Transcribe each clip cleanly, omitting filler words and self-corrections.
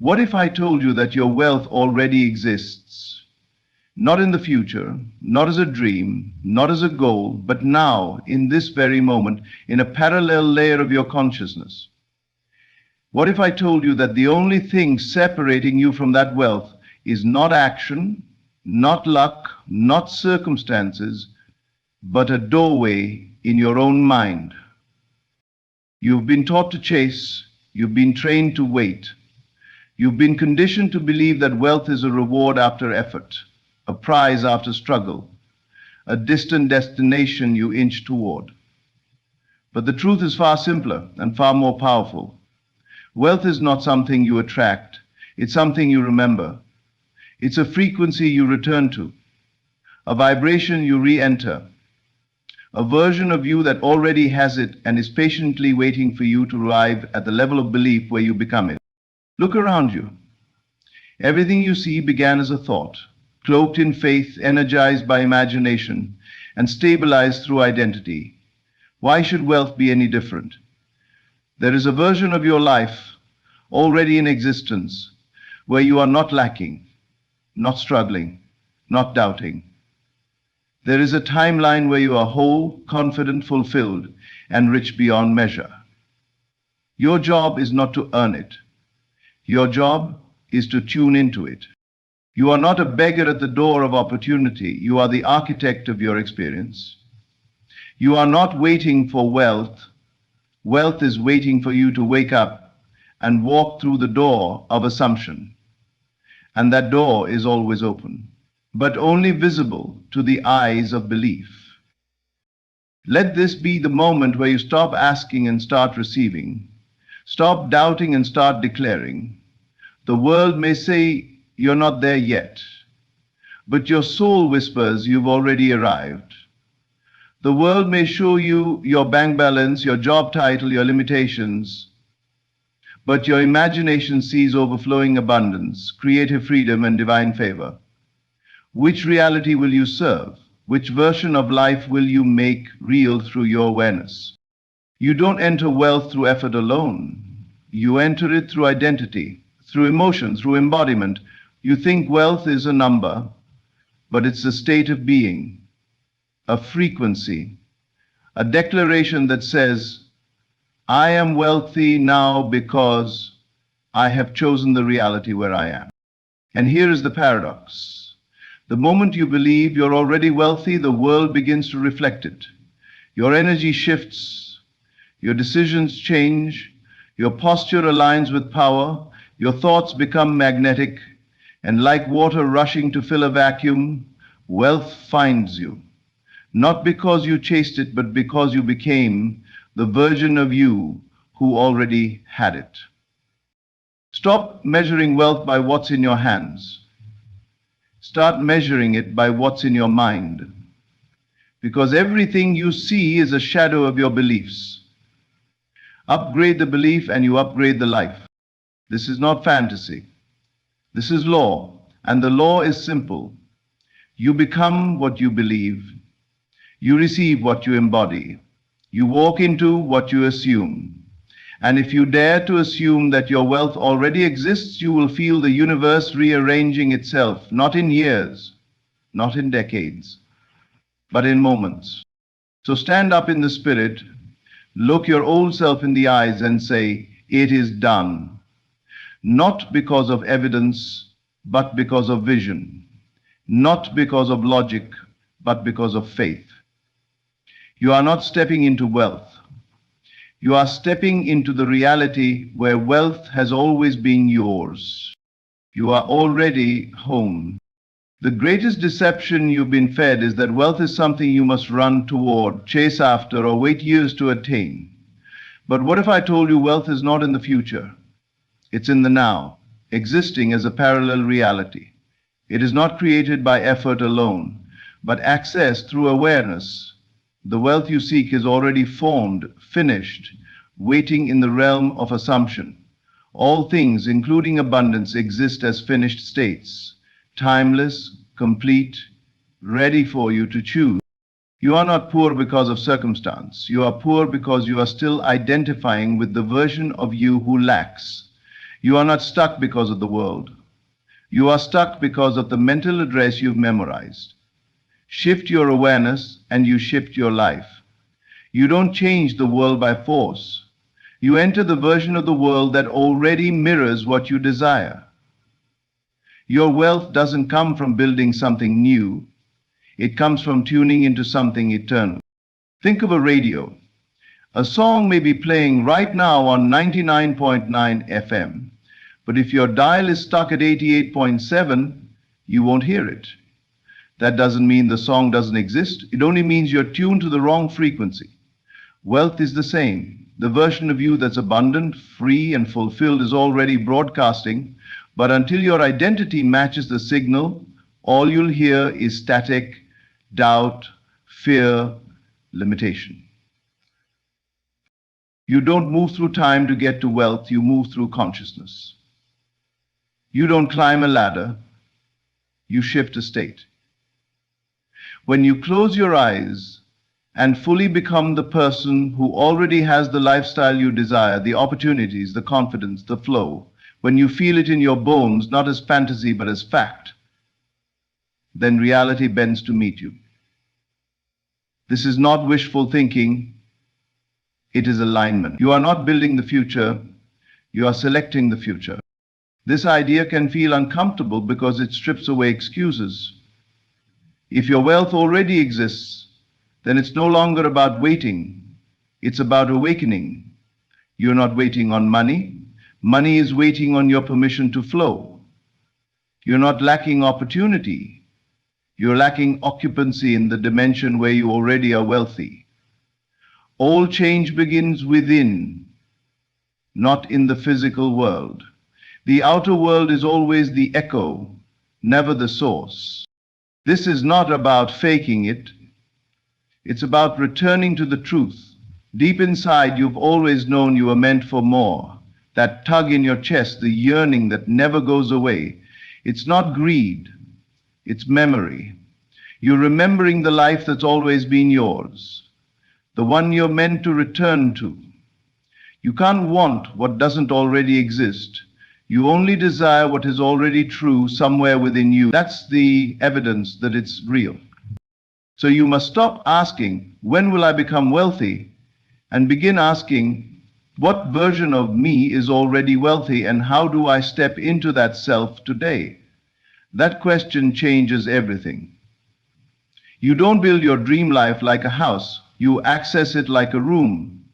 What if I told you that your wealth already exists? Not in the future, not as a dream, not as a goal, but now, in this very moment, in a parallel layer of your consciousness. What if I told you that the only thing separating you from that wealth is not action, not luck, not circumstances, but a doorway in your own mind? You've been taught to chase, you've been trained to wait. You've been conditioned to believe that wealth is a reward after effort, a prize after struggle, a distant destination you inch toward. But the truth is far simpler and far more powerful. Wealth is not something you attract, it's something you remember. It's a frequency you return to, a vibration you re-enter, a version of you that already has it and is patiently waiting for you to arrive at the level of belief where you become it. Look around you. Everything you see began as a thought, cloaked in faith, energized by imagination, and stabilized through identity. Why should wealth be any different? There is a version of your life already in existence where you are not lacking, not struggling, not doubting. There is a timeline where you are whole, confident, fulfilled, and rich beyond measure. Your job is not to earn it. Your job is to tune into it. You are not a beggar at the door of opportunity. You are the architect of your experience. You are not waiting for wealth. Wealth is waiting for you to wake up and walk through the door of assumption. And that door is always open, but only visible to the eyes of belief. Let this be the moment where you stop asking and start receiving. Stop doubting and start declaring. The world may say you're not there yet, but your soul whispers you've already arrived. The world may show you your bank balance, your job title, your limitations, but your imagination sees overflowing abundance, creative freedom, and divine favor. Which reality will you serve? Which version of life will you make real through your awareness? You don't enter wealth through effort alone. You enter it through identity, through emotion, through embodiment. You think wealth is a number, but it's a state of being, a frequency, a declaration that says, I am wealthy now because I have chosen the reality where I am. And here is the paradox. The moment you believe you're already wealthy, the world begins to reflect it. Your energy shifts. Your decisions change, your posture aligns with power, your thoughts become magnetic, and like water rushing to fill a vacuum, wealth finds you. Not because you chased it, but because you became the version of you who already had it. Stop measuring wealth by what's in your hands. Start measuring it by what's in your mind. Because everything you see is a shadow of your beliefs. Upgrade the belief and you upgrade the life. This is not fantasy. This is law, and the law is simple. You become what you believe. You receive what you embody. You walk into what you assume. And if you dare to assume that your wealth already exists, you will feel the universe rearranging itself, not in years, not in decades, but in moments. So stand up in the spirit, look your old self in the eyes and say, it is done. Not because of evidence, but because of vision. Not because of logic, but because of faith. You are not stepping into wealth. You are stepping into the reality where wealth has always been yours. You are already home. The greatest deception you've been fed is that wealth is something you must run toward, chase after, or wait years to attain. But what if I told you wealth is not in the future? It's in the now, existing as a parallel reality. It is not created by effort alone, but accessed through awareness. The wealth you seek is already formed, finished, waiting in the realm of assumption. All things, including abundance, exist as finished states, timeless, complete, ready for you to choose. You are not poor because of circumstance. You are poor because you are still identifying with the version of you who lacks. You are not stuck because of the world. You are stuck because of the mental address you've memorized. Shift your awareness and you shift your life. You don't change the world by force. You enter the version of the world that already mirrors what you desire. Your wealth doesn't come from building something new. It comes from tuning into something eternal. Think of a radio. A song may be playing right now on 99.9 FM, but if your dial is stuck at 88.7, you won't hear it. That doesn't mean the song doesn't exist. It only means you're tuned to the wrong frequency. Wealth is the same. The version of you that's abundant, free, and fulfilled is already broadcasting, but until your identity matches the signal, all you'll hear is static, doubt, fear, limitation. You don't move through time to get to wealth, you move through consciousness. You don't climb a ladder, you shift a state. When you close your eyes and fully become the person who already has the lifestyle you desire, the opportunities, the confidence, the flow, when you feel it in your bones, not as fantasy but as fact, then reality bends to meet you. This is not wishful thinking, it is alignment. You are not building the future, you are selecting the future. This idea can feel uncomfortable because it strips away excuses. If your wealth already exists, then it's no longer about waiting, it's about awakening. You're not waiting on money. Money is waiting on your permission to flow. You're not lacking opportunity. You're lacking occupancy in the dimension where you already are wealthy. All change begins within, not in the physical world. The outer world is always the echo, never the source. This is not about faking it. It's about returning to the truth. Deep inside, you've always known you were meant for more. That tug in your chest, the yearning that never goes away. It's not greed, it's memory. You're remembering the life that's always been yours, the one you're meant to return to. You can't want what doesn't already exist. You only desire what is already true somewhere within you. That's the evidence that it's real. So you must stop asking, when will I become wealthy? And begin asking, what version of me is already wealthy and how do I step into that self today? That question changes everything. You don't build your dream life like a house. You access it like a room.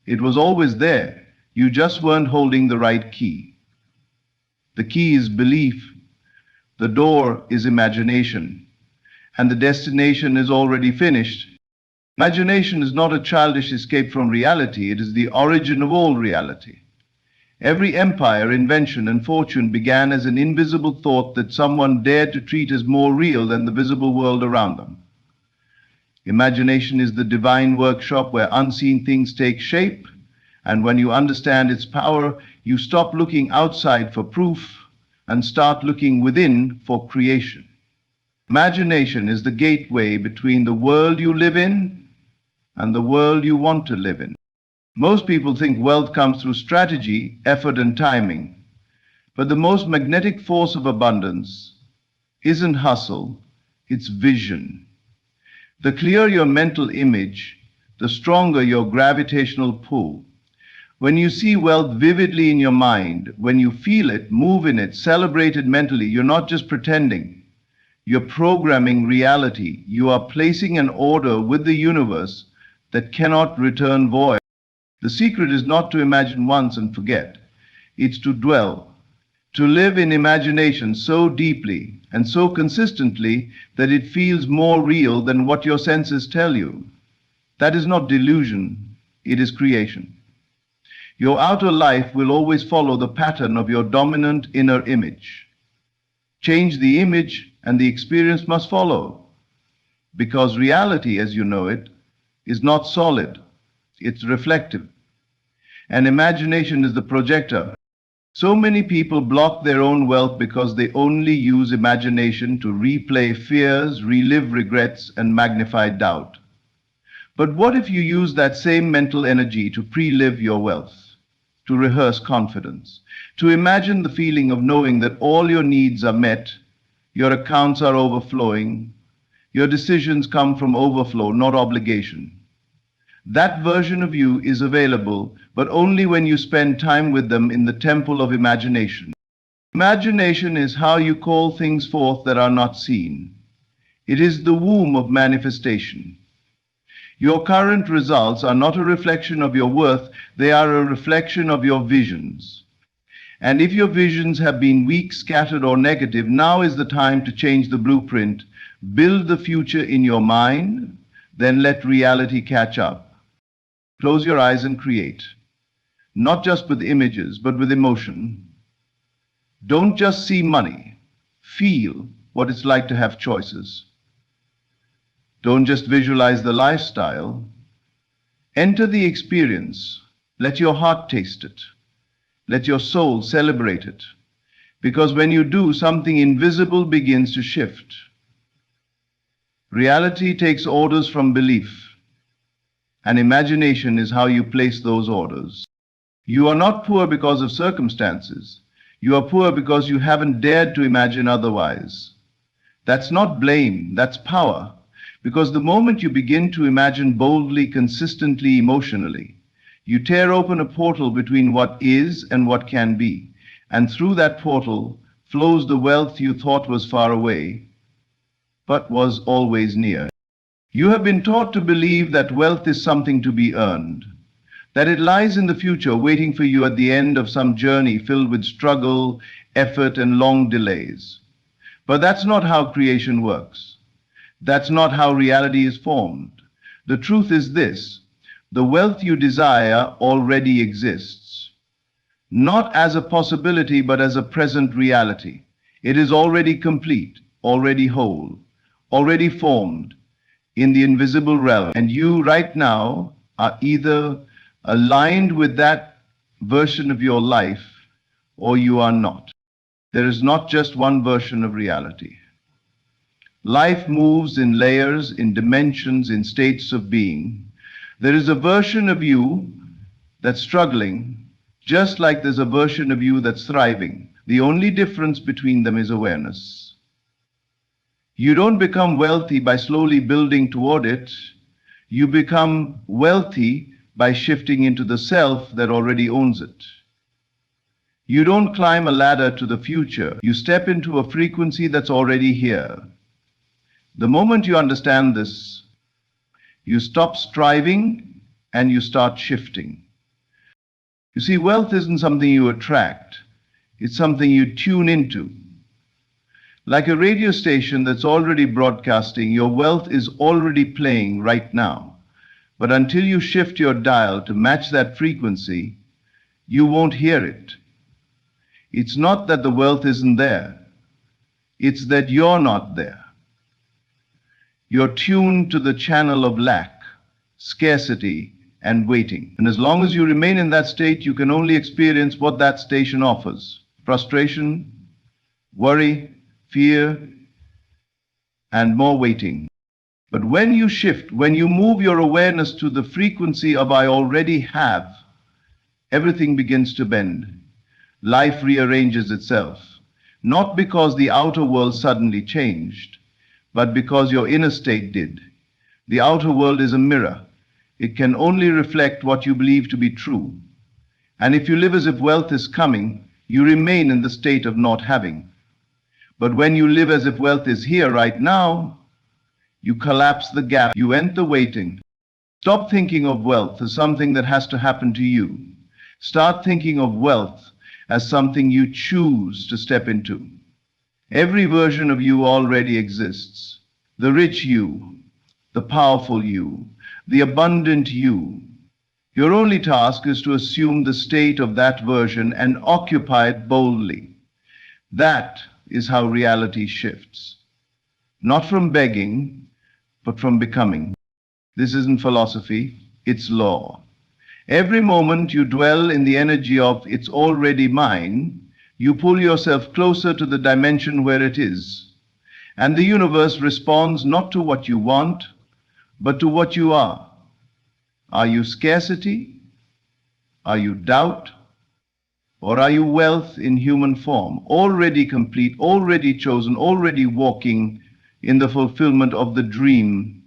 It was always there. You just weren't holding the right key. The key is belief. The door is imagination. And the destination is already finished. Imagination is not a childish escape from reality. It is the origin of all reality. Every empire, invention, and fortune began as an invisible thought that someone dared to treat as more real than the visible world around them. Imagination is the divine workshop where unseen things take shape, and when you understand its power, you stop looking outside for proof and start looking within for creation. Imagination is the gateway between the world you live in and the world you want to live in. Most people think wealth comes through strategy, effort, and timing. But the most magnetic force of abundance isn't hustle, it's vision. The clearer your mental image, the stronger your gravitational pull. When you see wealth vividly in your mind, when you feel it, move in it, celebrate it mentally, you're not just pretending. You're programming reality. You are placing an order with the universe that cannot return void. The secret is not to imagine once and forget. It's to dwell, to live in imagination so deeply and so consistently that it feels more real than what your senses tell you. That is not delusion, it is creation. Your outer life will always follow the pattern of your dominant inner image. Change the image and the experience must follow. Because reality, as you know it, is not solid, it's reflective. And imagination is the projector. So many people block their own wealth because they only use imagination to replay fears, relive regrets, and magnify doubt. But what if you use that same mental energy to pre-live your wealth? to rehearse confidence, to imagine the feeling of knowing that all your needs are met, your accounts are overflowing, your decisions come from overflow, not obligation. That version of you is available, but only when you spend time with them in the temple of imagination. Imagination is how you call things forth that are not seen. It is the womb of manifestation. Your current results are not a reflection of your worth, they are a reflection of your visions. And if your visions have been weak, scattered, or negative, now is the time to change the blueprint. Build the future in your mind, then let reality catch up. Close your eyes and create, not just with images, but with emotion. Don't just see money, feel what it's like to have choices. Don't just visualize the lifestyle, enter the experience. Let your heart taste it. Let your soul celebrate it. Because when you do, something invisible begins to shift. Reality takes orders from belief, and imagination is how you place those orders. You are not poor because of circumstances. You are poor because you haven't dared to imagine otherwise. That's not blame, that's power. Because the moment you begin to imagine boldly, consistently, emotionally, you tear open a portal between what is and what can be. And through that portal flows the wealth you thought was far away, but was always near. You have been taught to believe that wealth is something to be earned, that it lies in the future waiting for you at the end of some journey filled with struggle, effort, and long delays. But that's not how creation works. That's not how reality is formed. The truth is this: the wealth you desire already exists, not as a possibility, but as a present reality. It is already complete, already whole, already formed in the invisible realm. And you right now are either aligned with that version of your life or you are not. There is not just one version of reality. Life moves in layers, in dimensions, in states of being. There is a version of you that's struggling, just like there's a version of you that's thriving. The only difference between them is awareness. You don't become wealthy by slowly building toward it. You become wealthy by shifting into the self that already owns it. You don't climb a ladder to the future. You step into a frequency that's already here. The moment you understand this, you stop striving and you start shifting. You see, wealth isn't something you attract. It's something you tune into. Like a radio station that's already broadcasting, your wealth is already playing right now. But until you shift your dial to match that frequency, you won't hear it. It's not that the wealth isn't there. It's that you're not there. You're tuned to the channel of lack, scarcity, and waiting. And as long as you remain in that state, you can only experience what that station offers: frustration, worry, fear, and more waiting. But when you shift, when you move your awareness to the frequency of I already have, everything begins to bend. Life rearranges itself, not because the outer world suddenly changed, but because your inner state did. The outer world is a mirror. It can only reflect what you believe to be true. And if you live as if wealth is coming, you remain in the state of not having. But when you live as if wealth is here right now, you collapse the gap. You end the waiting. Stop thinking of wealth as something that has to happen to you. Start thinking of wealth as something you choose to step into. Every version of you already exists. The rich you, the powerful you, the abundant you. Your only task is to assume the state of that version and occupy it boldly. That is how reality shifts. Not from begging, but from becoming. This isn't philosophy, it's law. Every moment you dwell in the energy of it's already mine, you pull yourself closer to the dimension where it is. And the universe responds not to what you want, but to what you are. Are you scarcity? Are you doubt? Or are you wealth in human form, already complete, already chosen, already walking in the fulfillment of the dream?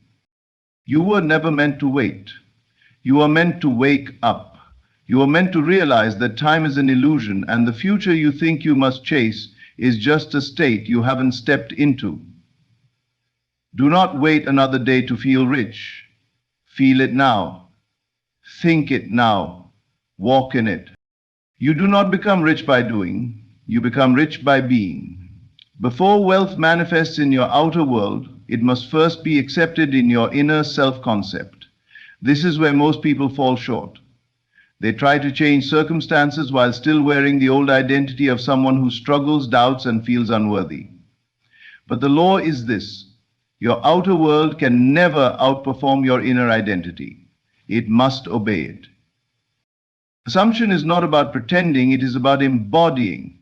You were never meant to wait. You are meant to wake up. You are meant to realize that time is an illusion and the future you think you must chase is just a state you haven't stepped into. Do not wait another day to feel rich. Feel it now. Think it now. Walk in it. You do not become rich by doing. You become rich by being. Before wealth manifests in your outer world, it must first be accepted in your inner self-concept. This is where most people fall short. They try to change circumstances while still wearing the old identity of someone who struggles, doubts, and feels unworthy. But the law is this: your outer world can never outperform your inner identity. It must obey it. Assumption is not about pretending, it is about embodying.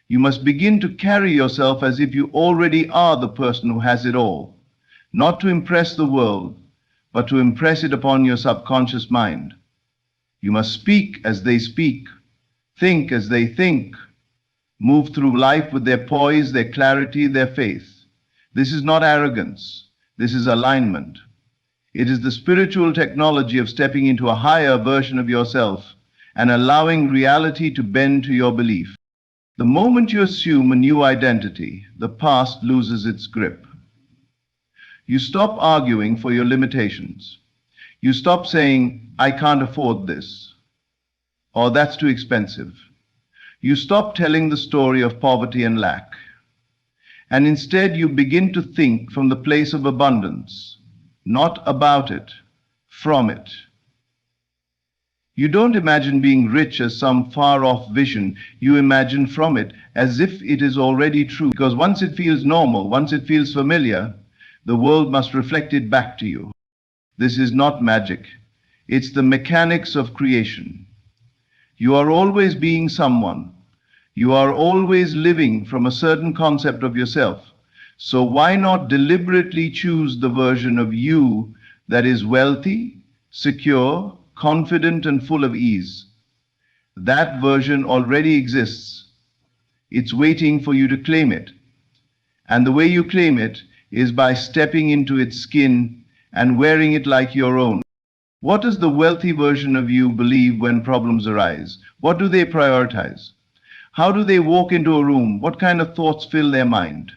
You must begin to carry yourself as if you already are the person who has it all, not to impress the world, but to impress it upon your subconscious mind. You must speak as they speak, think as they think, move through life with their poise, their clarity, their faith. This is not arrogance. This is alignment. It is the spiritual technology of stepping into a higher version of yourself and allowing reality to bend to your belief. The moment you assume a new identity, the past loses its grip. You stop arguing for your limitations. You stop saying, "I can't afford this," or "that's too expensive." You stop telling the story of poverty and lack. And instead you begin to think from the place of abundance, not about it, from it. You don't imagine being rich as some far-off vision. You imagine from it as if it is already true. Because once it feels normal, once it feels familiar, the world must reflect it back to you. This is not magic. It's the mechanics of creation. You are always being someone. You are always living from a certain concept of yourself. So why not deliberately choose the version of you that is wealthy, secure, confident, and full of ease? That version already exists. It's waiting for you to claim it. And the way you claim it is by stepping into its skin and wearing it like your own. What does the wealthy version of you believe when problems arise? What do they prioritize? How do they walk into a room? What kind of thoughts fill their mind?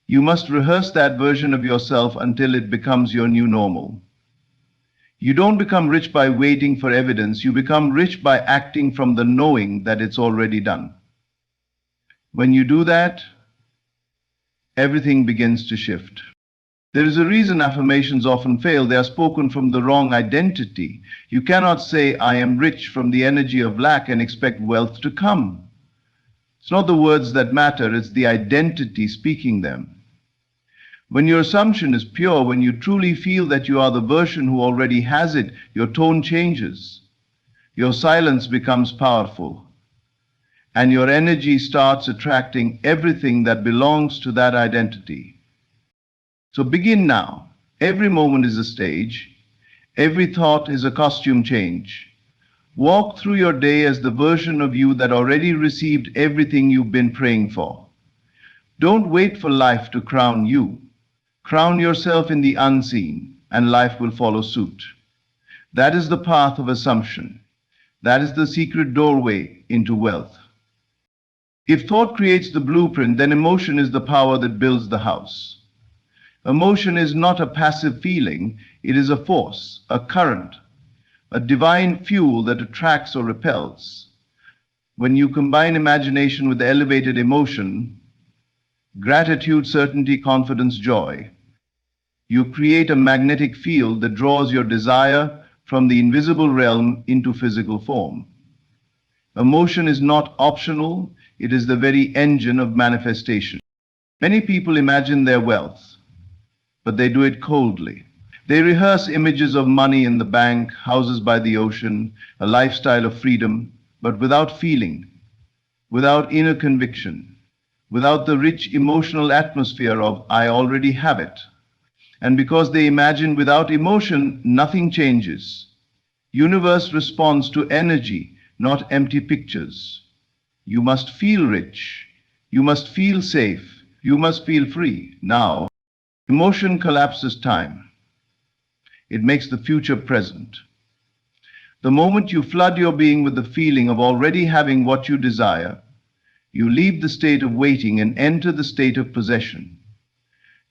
You must rehearse that version of yourself until it becomes your new normal. You don't become rich by waiting for evidence. You become rich by acting from the knowing that it's already done. When you do that, everything begins to shift. There is a reason affirmations often fail. They are spoken from the wrong identity. You cannot say, "I am rich," from the energy of lack and expect wealth to come. It's not the words that matter, it's the identity speaking them. When your assumption is pure, when you truly feel that you are the version who already has it, your tone changes. Your silence becomes powerful. And your energy starts attracting everything that belongs to that identity. So begin now. Every moment is a stage. Every thought is a costume change. Walk through your day as the version of you that already received everything you've been praying for. Don't wait for life to crown you. Crown yourself in the unseen, and life will follow suit. That is the path of assumption. That is the secret doorway into wealth. If thought creates the blueprint, then emotion is the power that builds the house. Emotion is not a passive feeling, it is a force, a current, a divine fuel that attracts or repels. When you combine imagination with elevated emotion, gratitude, certainty, confidence, joy, you create a magnetic field that draws your desire from the invisible realm into physical form. Emotion is not optional, it is the very engine of manifestation. Many people imagine their wealth, but they do it coldly. They rehearse images of money in the bank, houses by the ocean, a lifestyle of freedom, but without feeling, without inner conviction, without the rich emotional atmosphere of "I already have it." And because they imagine without emotion, nothing changes. Universe responds to energy, not empty pictures. You must feel rich. You must feel safe. You must feel free. Now, emotion collapses time. It makes the future present. The moment you flood your being with the feeling of already having what you desire, you leave the state of waiting and enter the state of possession.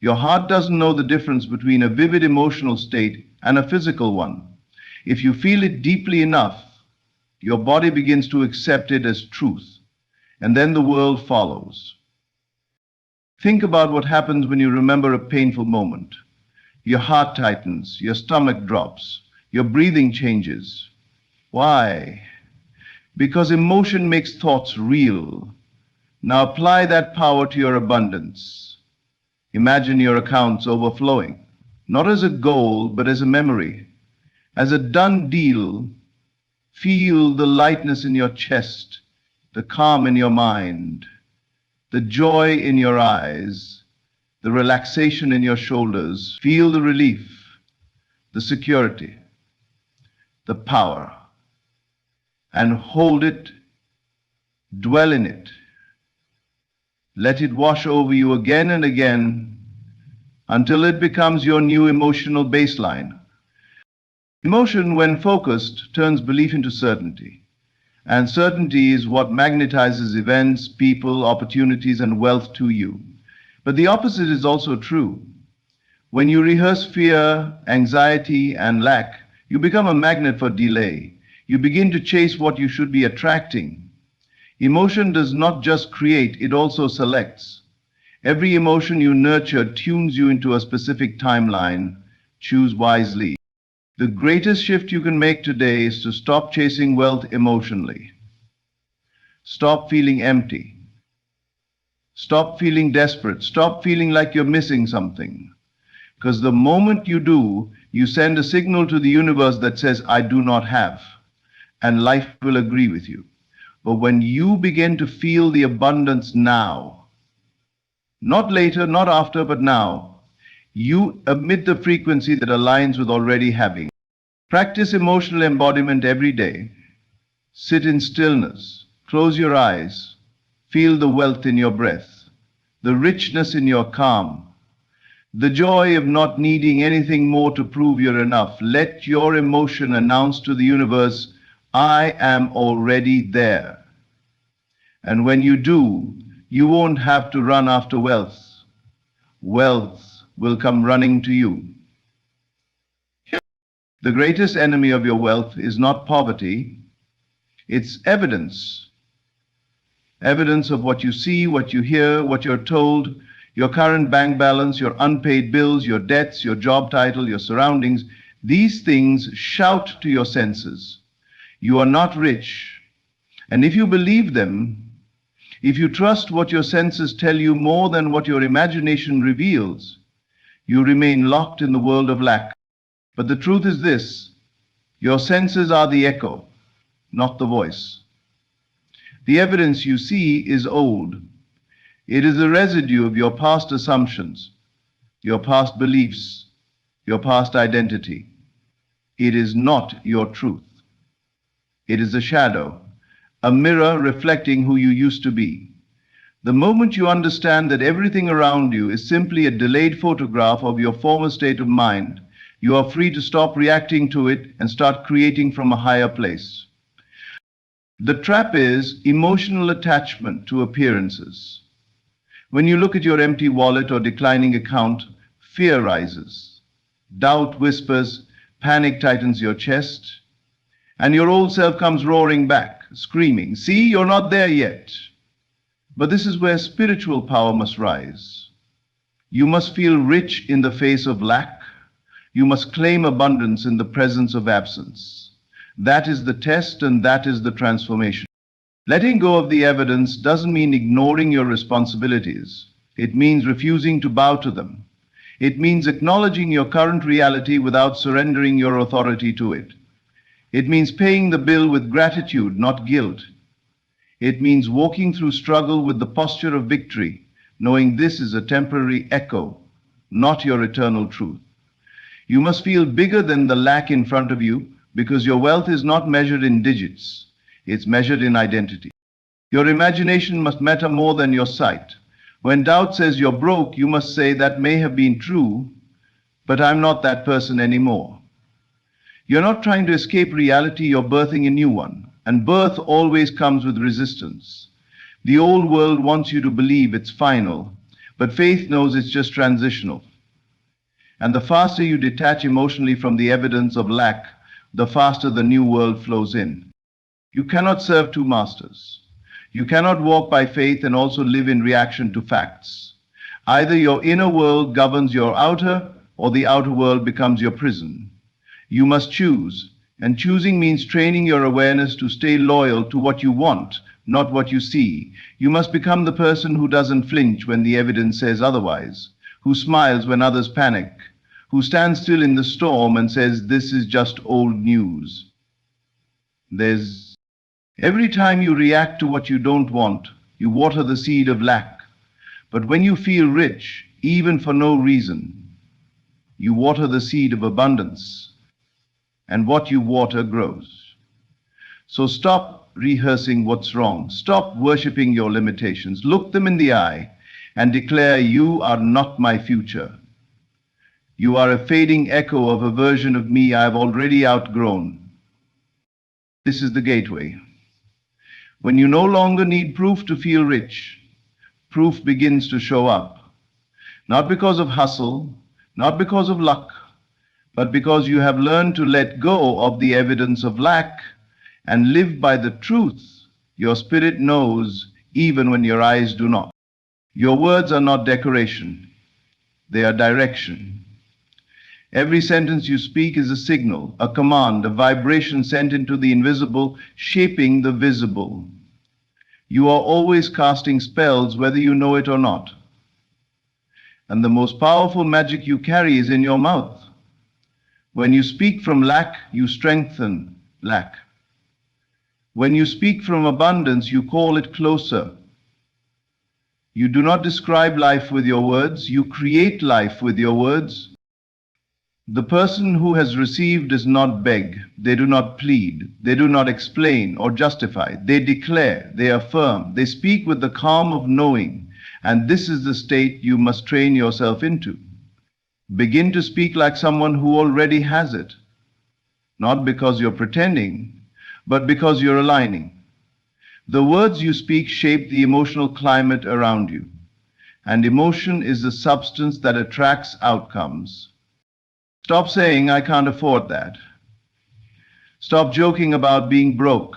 Your heart doesn't know the difference between a vivid emotional state and a physical one. If you feel it deeply enough, your body begins to accept it as truth, and then the world follows. Think about what happens when you remember a painful moment. Your heart tightens, your stomach drops, your breathing changes. Why? Because emotion makes thoughts real. Now apply that power to your abundance. Imagine your accounts overflowing, not as a goal, but as a memory. As a done deal, feel the lightness in your chest, the calm in your mind, the joy in your eyes, the relaxation in your shoulders. Feel the relief, the security, the power, and hold it, dwell in it. Let it wash over you again and again until it becomes your new emotional baseline. Emotion, when focused, turns belief into certainty. And certainty is what magnetizes events, people, opportunities, and wealth to you. But the opposite is also true. When you rehearse fear, anxiety, and lack, you become a magnet for delay. You begin to chase what you should be attracting. Emotion does not just create, it also selects. Every emotion you nurture tunes you into a specific timeline. Choose wisely. The greatest shift you can make today is to stop chasing wealth emotionally. Stop feeling empty. Stop feeling desperate. Stop feeling like you're missing something. Because the moment you do, you send a signal to the universe that says, I do not have. And life will agree with you. But when you begin to feel the abundance now, not later, not after, but now, you emit the frequency that aligns with already having. Practice emotional embodiment every day. Sit in stillness. Close your eyes. Feel the wealth in your breath, the richness in your calm, the joy of not needing anything more to prove you're enough. Let your emotion announce to the universe, I am already there. And when you do, you won't have to run after wealth. Wealth will come running to you. The greatest enemy of your wealth is not poverty, it's evidence. Evidence of what you see, what you hear, what you're told, your current bank balance, your unpaid bills, your debts, your job title, your surroundings. These things shout to your senses. You are not rich. And if you believe them, if you trust what your senses tell you more than what your imagination reveals, you remain locked in the world of lack. But the truth is this, your senses are the echo, not the voice. The evidence you see is old. It is the residue of your past assumptions, your past beliefs, your past identity. It is not your truth. It is a shadow, a mirror reflecting who you used to be. The moment you understand that everything around you is simply a delayed photograph of your former state of mind, you are free to stop reacting to it and start creating from a higher place. The trap is emotional attachment to appearances. When you look at your empty wallet or declining account, fear rises. Doubt whispers, panic tightens your chest, and your old self comes roaring back, screaming, see, you're not there yet. But this is where spiritual power must rise. You must feel rich in the face of lack. You must claim abundance in the presence of absence. That is the test and that is the transformation. Letting go of the evidence doesn't mean ignoring your responsibilities. It means refusing to bow to them. It means acknowledging your current reality without surrendering your authority to it. It means paying the bill with gratitude, not guilt. It means walking through struggle with the posture of victory, knowing this is a temporary echo, not your eternal truth. You must feel bigger than the lack in front of you because your wealth is not measured in digits, it's measured in identity. Your imagination must matter more than your sight. When doubt says you're broke, you must say that may have been true, but I'm not that person anymore. You're not trying to escape reality, you're birthing a new one. And birth always comes with resistance. The old world wants you to believe it's final, but faith knows it's just transitional. And the faster you detach emotionally from the evidence of lack, the faster the new world flows in. You cannot serve two masters. You cannot walk by faith and also live in reaction to facts. Either your inner world governs your outer, or the outer world becomes your prison. You must choose, and choosing means training your awareness to stay loyal to what you want, not what you see. You must become the person who doesn't flinch when the evidence says otherwise, who smiles when others panic, who stands still in the storm and says, "This is just old news." Every time you react to what you don't want, you water the seed of lack. But when you feel rich, even for no reason, you water the seed of abundance. And what you water grows. So stop rehearsing what's wrong. Stop worshipping your limitations. Look them in the eye and declare, "You are not my future. You are a fading echo of a version of me I've already outgrown." This is the gateway. When you no longer need proof to feel rich, proof begins to show up. Not because of hustle, not because of luck, but because you have learned to let go of the evidence of lack and live by the truth your spirit knows even when your eyes do not. Your words are not decoration, they are direction. Every sentence you speak is a signal, a command, a vibration sent into the invisible, shaping the visible. You are always casting spells, whether you know it or not. And the most powerful magic you carry is in your mouth. When you speak from lack, you strengthen lack. When you speak from abundance, you call it closer. You do not describe life with your words, you create life with your words. The person who has received does not beg, they do not plead, they do not explain or justify. They declare, they affirm, they speak with the calm of knowing, and this is the state you must train yourself into. Begin to speak like someone who already has it, not because you're pretending, but because you're aligning. The words you speak shape the emotional climate around you, and emotion is the substance that attracts outcomes. Stop saying, "I can't afford that." Stop joking about being broke.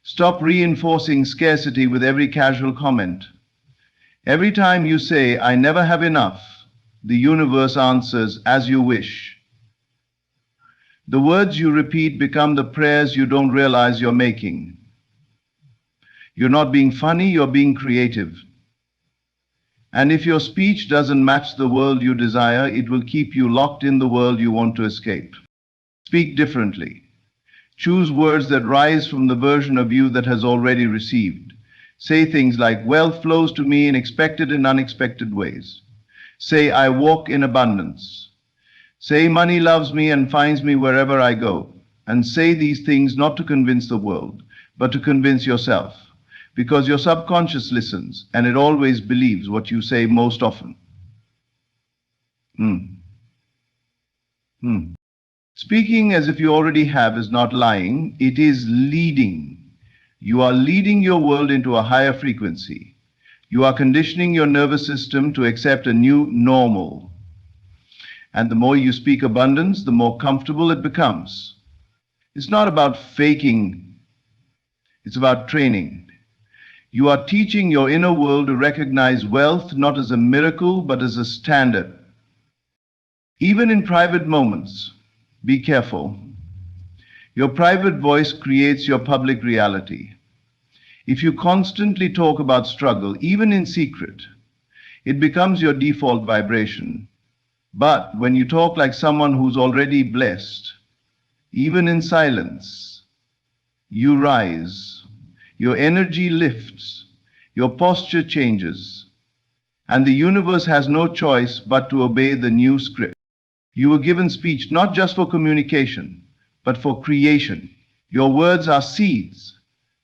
Stop reinforcing scarcity with every casual comment. Every time you say, "I never have enough," the universe answers, "As you wish." The words you repeat become the prayers you don't realize you're making. You're not being funny, you're being creative. And if your speech doesn't match the world you desire, it will keep you locked in the world you want to escape. Speak differently. Choose words that rise from the version of you that has already received. Say things like, "Wealth flows to me in expected and unexpected ways." Say, "I walk in abundance." Say, "Money loves me and finds me wherever I go." And say these things not to convince the world, but to convince yourself. Because your subconscious listens, and it always believes what you say most often. Speaking as if you already have is not lying, it is leading. You are leading your world into a higher frequency. You are conditioning your nervous system to accept a new normal. And the more you speak abundance, the more comfortable it becomes. It's not about faking, it's about training. You are teaching your inner world to recognize wealth not as a miracle, but as a standard. Even in private moments, be careful. Your private voice creates your public reality. If you constantly talk about struggle, even in secret, it becomes your default vibration. But when you talk like someone who's already blessed, even in silence, you rise. Your energy lifts, your posture changes, and the universe has no choice but to obey the new script. You were given speech not just for communication, but for creation. Your words are seeds.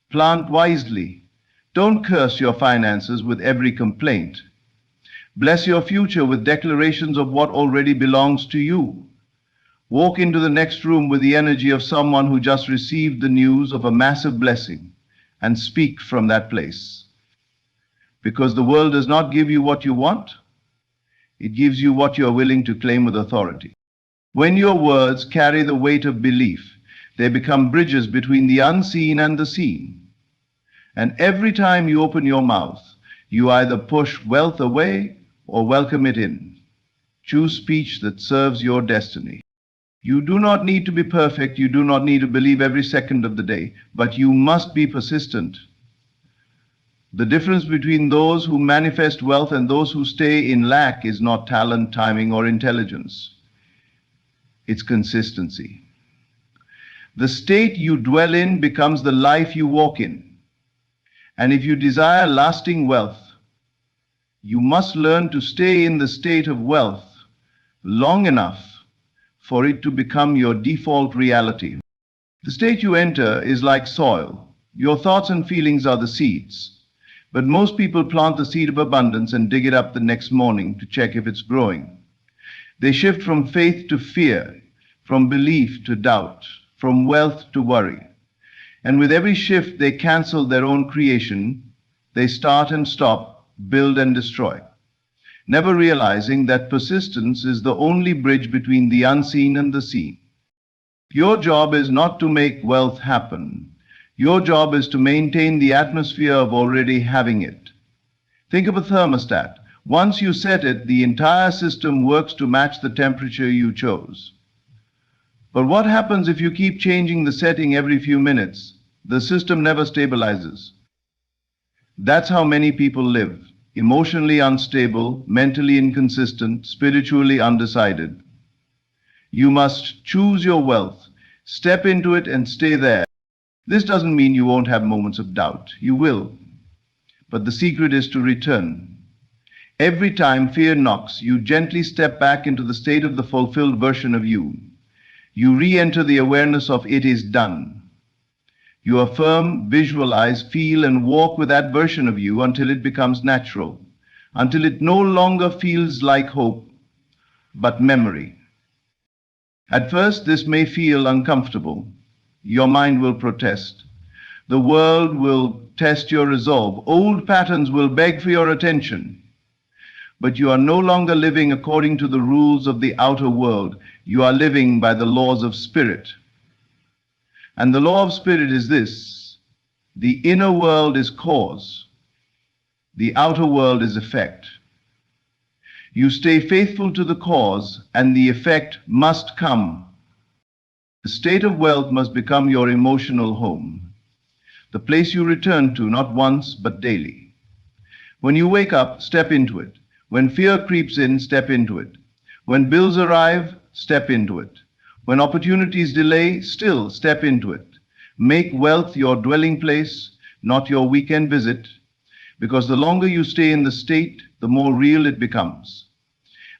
Plant wisely. Don't curse your finances with every complaint. Bless your future with declarations of what already belongs to you. Walk into the next room with the energy of someone who just received the news of a massive blessing and speak from that place. Because the world does not give you what you want, it gives you what you are willing to claim with authority. When your words carry the weight of belief, they become bridges between the unseen and the seen. And every time you open your mouth, you either push wealth away or welcome it in. Choose speech that serves your destiny. You do not need to be perfect. You do not need to believe every second of the day, but you must be persistent. The difference between those who manifest wealth and those who stay in lack is not talent, timing, or intelligence. It's consistency. The state you dwell in becomes the life you walk in. And if you desire lasting wealth, you must learn to stay in the state of wealth long enough for it to become your default reality. The state you enter is like soil. Your thoughts and feelings are the seeds. But most people plant the seed of abundance and dig it up the next morning to check if it's growing. They shift from faith to fear, from belief to doubt, from wealth to worry. And with every shift, they cancel their own creation. They start and stop, build and destroy, never realizing that persistence is the only bridge between the unseen and the seen. Your job is not to make wealth happen. Your job is to maintain the atmosphere of already having it. Think of a thermostat. Once you set it, the entire system works to match the temperature you chose. But what happens if you keep changing the setting every few minutes? The system never stabilizes. That's how many people live. Emotionally unstable, mentally inconsistent, spiritually undecided. You must choose your wealth, step into it and stay there. This doesn't mean you won't have moments of doubt. You will. But the secret is to return. Every time fear knocks, you gently step back into the state of the fulfilled version of you. You re-enter the awareness of it is done. You affirm, visualize, feel, and walk with that version of you until it becomes natural, until it no longer feels like hope, but memory. At first, this may feel uncomfortable. Your mind will protest. The world will test your resolve. Old patterns will beg for your attention. But you are no longer living according to the rules of the outer world. You are living by the laws of spirit. And the law of spirit is this: the inner world is cause, the outer world is effect. You stay faithful to the cause, and the effect must come. The state of wealth must become your emotional home, the place you return to not once but daily. When you wake up, step into it. When fear creeps in, step into it. When bills arrive, step into it. When opportunities delay, still step into it. Make wealth your dwelling place, not your weekend visit, because the longer you stay in the state, the more real it becomes.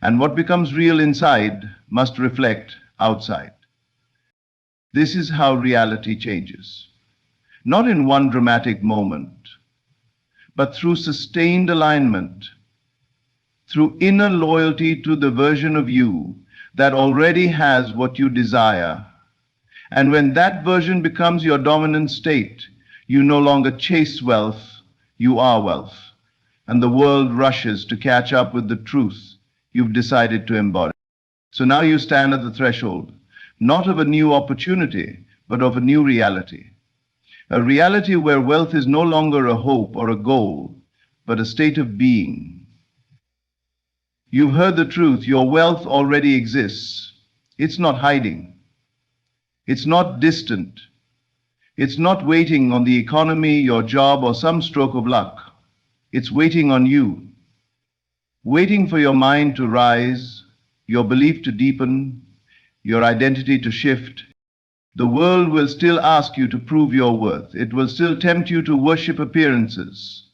And what becomes real inside must reflect outside. This is how reality changes. Not in one dramatic moment, but through sustained alignment, through inner loyalty to the version of you that already has what you desire. And when that version becomes your dominant state, you no longer chase wealth, you are wealth. And the world rushes to catch up with the truth you've decided to embody. So now you stand at the threshold, not of a new opportunity, but of a new reality. A reality where wealth is no longer a hope or a goal, but a state of being. You've heard the truth. Your wealth already exists. It's not hiding. It's not distant. It's not waiting on the economy, your job, or some stroke of luck. It's waiting on you. Waiting for your mind to rise, your belief to deepen, your identity to shift. The world will still ask you to prove your worth. It will still tempt you to worship appearances.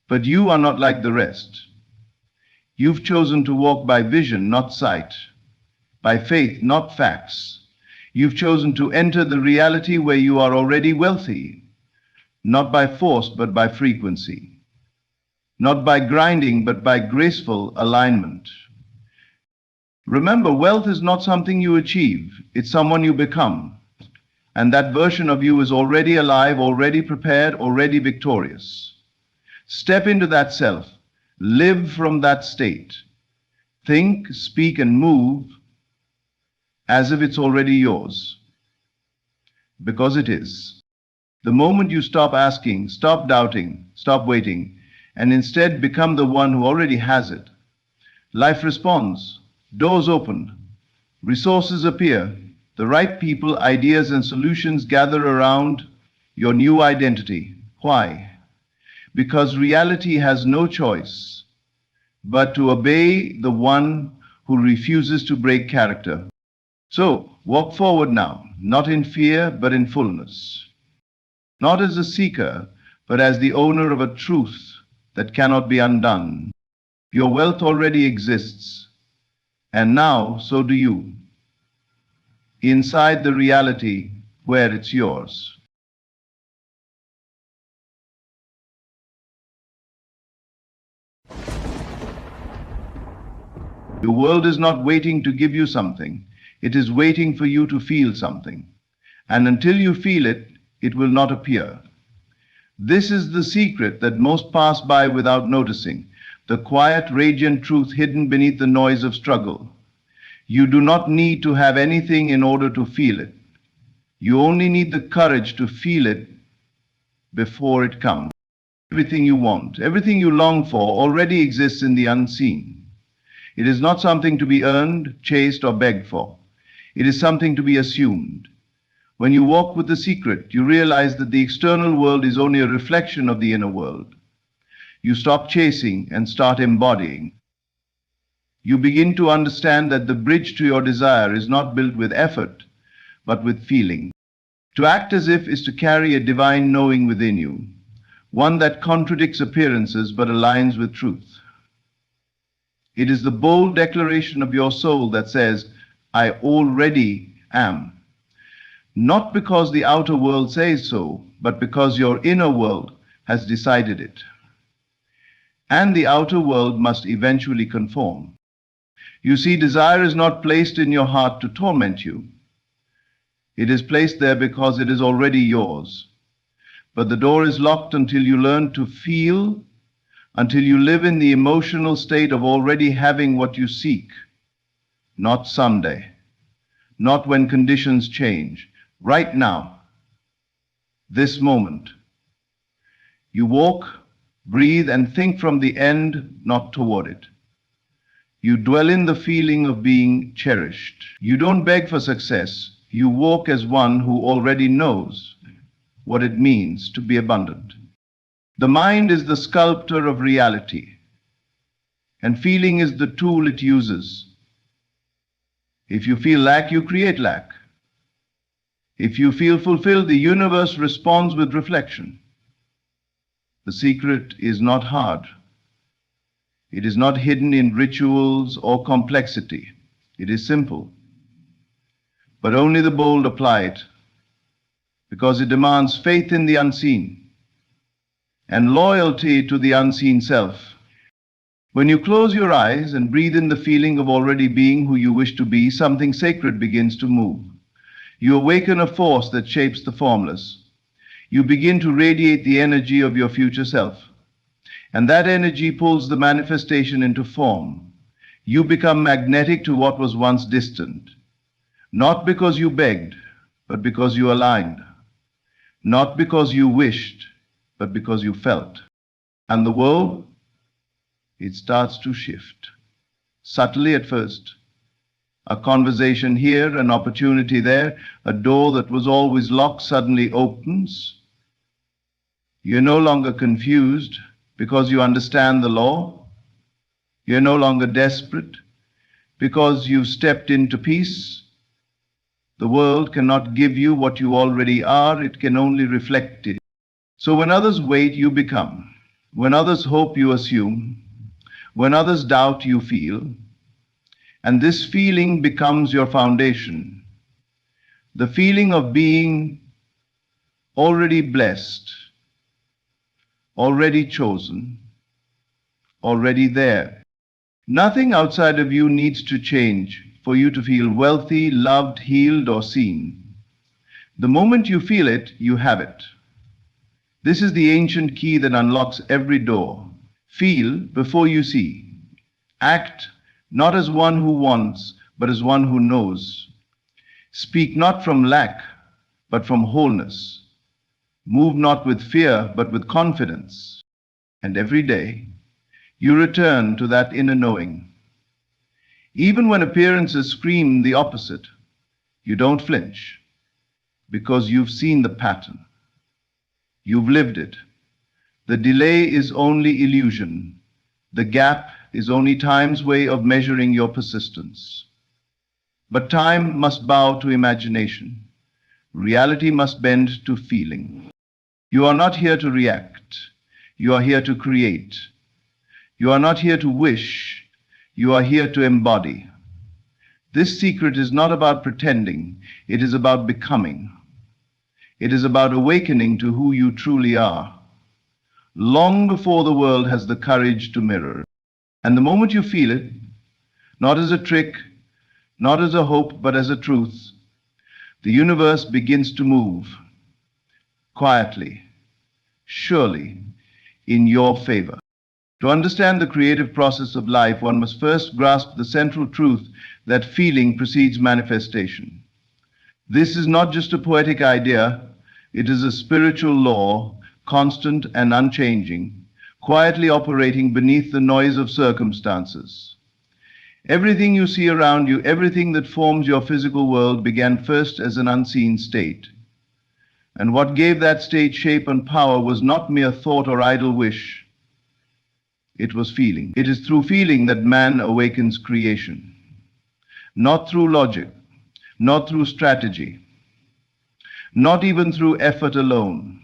But you are not like the rest. You've chosen to walk by vision, not sight, by faith, not facts. You've chosen to enter the reality where you are already wealthy, not by force but by frequency, not by grinding but by graceful alignment. Remember, wealth is not something you achieve, it's someone you become. And that version of you is already alive, already prepared, already victorious. Step into that self. Live from that state. Think, speak, and move as if it's already yours. Because it is. The moment you stop asking, stop doubting, stop waiting, and instead become the one who already has it, life responds, doors open, resources appear, the right people, ideas, and solutions gather around your new identity. Why? Because reality has no choice but to obey the one who refuses to break character. So, walk forward now, not in fear, but in fullness. Not as a seeker, but as the owner of a truth that cannot be undone. Your wealth already exists, and now so do you, inside the reality where it's yours. Your world is not waiting to give you something. It is waiting for you to feel something. And until you feel it, it will not appear. This is the secret that most pass by without noticing, the quiet, radiant truth hidden beneath the noise of struggle. You do not need to have anything in order to feel it. You only need the courage to feel it before it comes. Everything you want, everything you long for already exists in the unseen. It is not something to be earned, chased, or begged for. It is something to be assumed. When you walk with the secret, you realize that the external world is only a reflection of the inner world. You stop chasing and start embodying. You begin to understand that the bridge to your desire is not built with effort, but with feeling. To act as if is to carry a divine knowing within you, one that contradicts appearances but aligns with truth. It is the bold declaration of your soul that says, I already am. Not because the outer world says so, but because your inner world has decided it. And the outer world must eventually conform. You see, desire is not placed in your heart to torment you. It is placed there because it is already yours. But the door is locked until you learn to feel, until you live in the emotional state of already having what you seek. Not someday, not when conditions change. Right now, this moment. You walk, breathe, and think from the end, not toward it. You dwell in the feeling of being cherished. You don't beg for success. You walk as one who already knows what it means to be abundant. The mind is the sculptor of reality, and feeling is the tool it uses. If you feel lack, you create lack. If you feel fulfilled, the universe responds with reflection. The secret is not hard. It is not hidden in rituals or complexity. It is simple. But only the bold apply it, because it demands faith in the unseen and loyalty to the unseen self. When you close your eyes and breathe in the feeling of already being who you wish to be, something sacred begins to move. You awaken a force that shapes the formless. You begin to radiate the energy of your future self. And that energy pulls the manifestation into form. You become magnetic to what was once distant. Not because you begged, but because you aligned. Not because you wished, but because you felt. And the world, it starts to shift. Subtly at first. A conversation here, an opportunity there, a door that was always locked suddenly opens. You're no longer confused because you understand the law. You're no longer desperate because you've stepped into peace. The world cannot give you what you already are, it can only reflect it. So when others wait, you become. When others hope, you assume. When others doubt, you feel. And this feeling becomes your foundation. The feeling of being already blessed, already chosen, already there. Nothing outside of you needs to change for you to feel wealthy, loved, healed, or seen. The moment you feel it, you have it. This is the ancient key that unlocks every door. Feel before you see. Act not as one who wants, but as one who knows. Speak not from lack, but from wholeness. Move not with fear, but with confidence. And every day, you return to that inner knowing. Even when appearances scream the opposite, you don't flinch, because you've seen the pattern. You've lived it. The delay is only illusion. The gap is only time's way of measuring your persistence. But time must bow to imagination. Reality must bend to feeling. You are not here to react. You are here to create. You are not here to wish. You are here to embody. This secret is not about pretending. It is about becoming. It is about awakening to who you truly are, long before the world has the courage to mirror. And the moment you feel it, not as a trick, not as a hope, but as a truth, the universe begins to move quietly, surely, in your favor. To understand the creative process of life, one must first grasp the central truth that feeling precedes manifestation. This is not just a poetic idea, it is a spiritual law, constant and unchanging, quietly operating beneath the noise of circumstances. Everything you see around you, everything that forms your physical world, began first as an unseen state. And what gave that state shape and power was not mere thought or idle wish. It was feeling. It is through feeling that man awakens creation. Not through logic, not through strategy, not even through effort alone.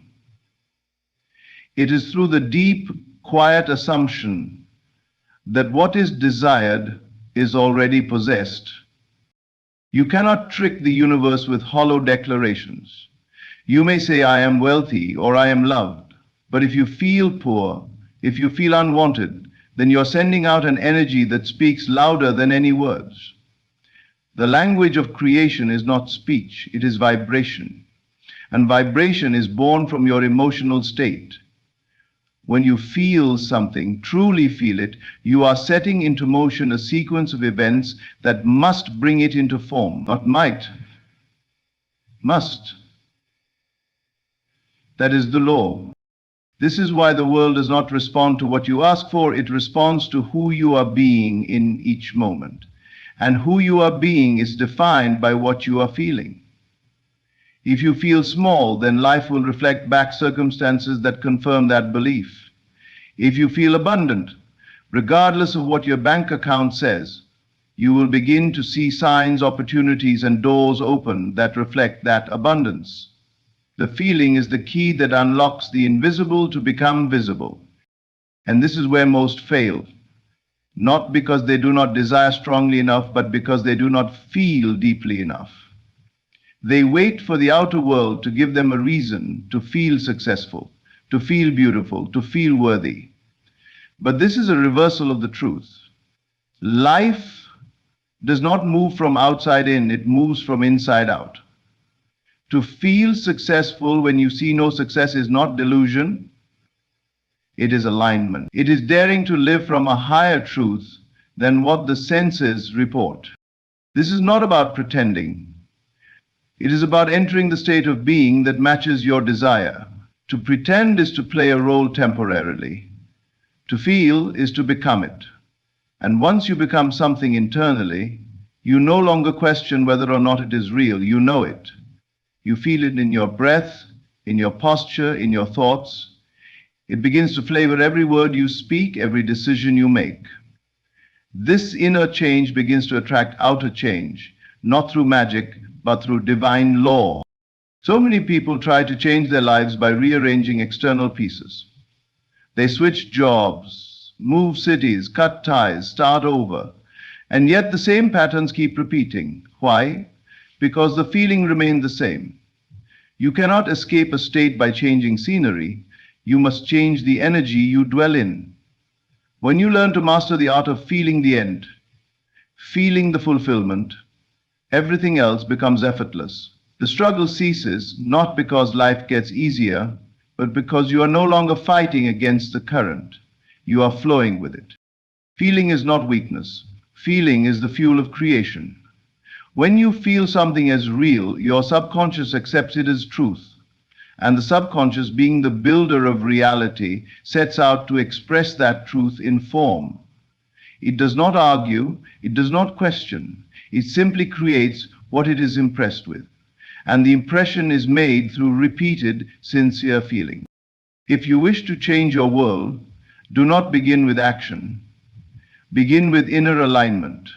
It is through the deep, quiet assumption that what is desired is already possessed. You cannot trick the universe with hollow declarations. You may say, I am wealthy or I am loved, but if you feel poor, if you feel unwanted, then you're sending out an energy that speaks louder than any words. The language of creation is not speech, it is vibration. And vibration is born from your emotional state. When you feel something, truly feel it, you are setting into motion a sequence of events that must bring it into form, not might, must. That is the law. This is why the world does not respond to what you ask for, it responds to who you are being in each moment. And who you are being is defined by what you are feeling. If you feel small, then life will reflect back circumstances that confirm that belief. If you feel abundant, regardless of what your bank account says, you will begin to see signs, opportunities, and doors open that reflect that abundance. The feeling is the key that unlocks the invisible to become visible. And this is where most fail, not because they do not desire strongly enough, but because they do not feel deeply enough. They wait for the outer world to give them a reason to feel successful, to feel beautiful, to feel worthy. But this is a reversal of the truth. Life does not move from outside in, it moves from inside out. To feel successful when you see no success is not delusion, it is alignment. It is daring to live from a higher truth than what the senses report. This is not about pretending. It is about entering the state of being that matches your desire. To pretend is to play a role temporarily. To feel is to become it. And once you become something internally, you no longer question whether or not it is real. You know it. You feel it in your breath, in your posture, in your thoughts. It begins to flavor every word you speak, every decision you make. This inner change begins to attract outer change, not through magic, but through divine law. So many people try to change their lives by rearranging external pieces. They switch jobs, move cities, cut ties, start over, and yet the same patterns keep repeating. Why? Because the feeling remained the same. You cannot escape a state by changing scenery. You must change the energy you dwell in. When you learn to master the art of feeling the end, feeling the fulfillment, everything else becomes effortless. The struggle ceases not because life gets easier, but because you are no longer fighting against the current. You are flowing with it. Feeling is not weakness. Feeling is the fuel of creation. When you feel something as real, your subconscious accepts it as truth. And the subconscious, being the builder of reality, sets out to express that truth in form. It does not argue, it does not question, it simply creates what it is impressed with. And the impression is made through repeated, sincere feeling. If you wish to change your world, do not begin with action. Begin with inner alignment.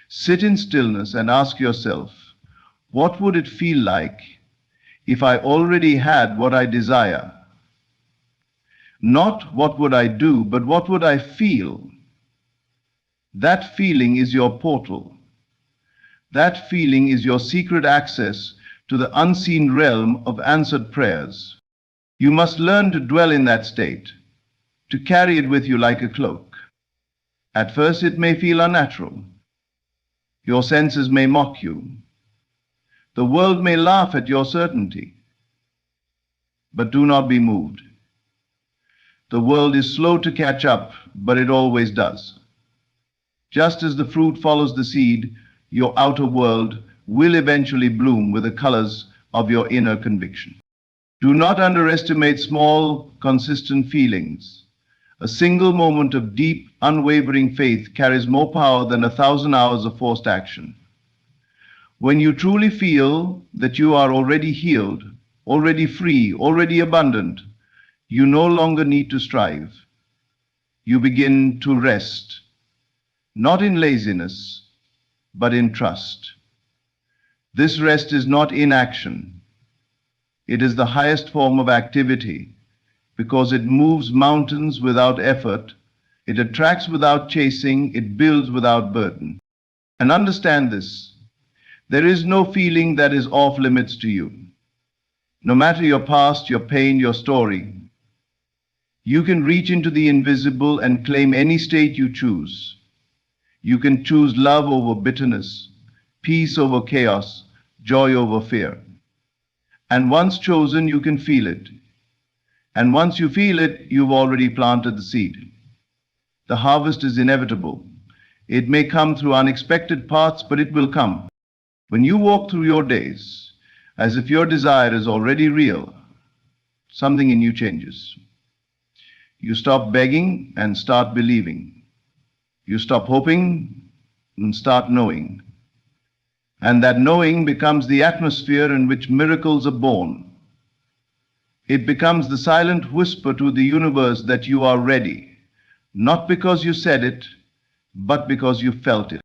Sit in stillness and ask yourself, what would it feel like if I already had what I desire? Not what would I do, but what would I feel? That feeling is your portal. That feeling is your secret access to the unseen realm of answered prayers. You must learn to dwell in that state, to carry it with you like a cloak. At first it may feel unnatural. Your senses may mock you. The world may laugh at your certainty. But do not be moved. The world is slow to catch up, but it always does. Just as the fruit follows the seed, your outer world will eventually bloom with the colors of your inner conviction. Do not underestimate small, consistent feelings. A single moment of deep, unwavering faith carries more power than 1,000 hours of forced action. When you truly feel that you are already healed, already free, already abundant, you no longer need to strive. You begin to rest, not in laziness, but in trust. This rest is not inaction. It is the highest form of activity because it moves mountains without effort, it attracts without chasing, it builds without burden. And understand this, there is no feeling that is off limits to you. No matter your past, your pain, your story, you can reach into the invisible and claim any state you choose. You can choose love over bitterness, peace over chaos, joy over fear. And once chosen, you can feel it. And once you feel it, you've already planted the seed. The harvest is inevitable. It may come through unexpected paths, but it will come. When you walk through your days as if your desire is already real, something in you changes. You stop begging and start believing. You stop hoping and start knowing. And that knowing becomes the atmosphere in which miracles are born. It becomes the silent whisper to the universe that you are ready, not because you said it, but because you felt it.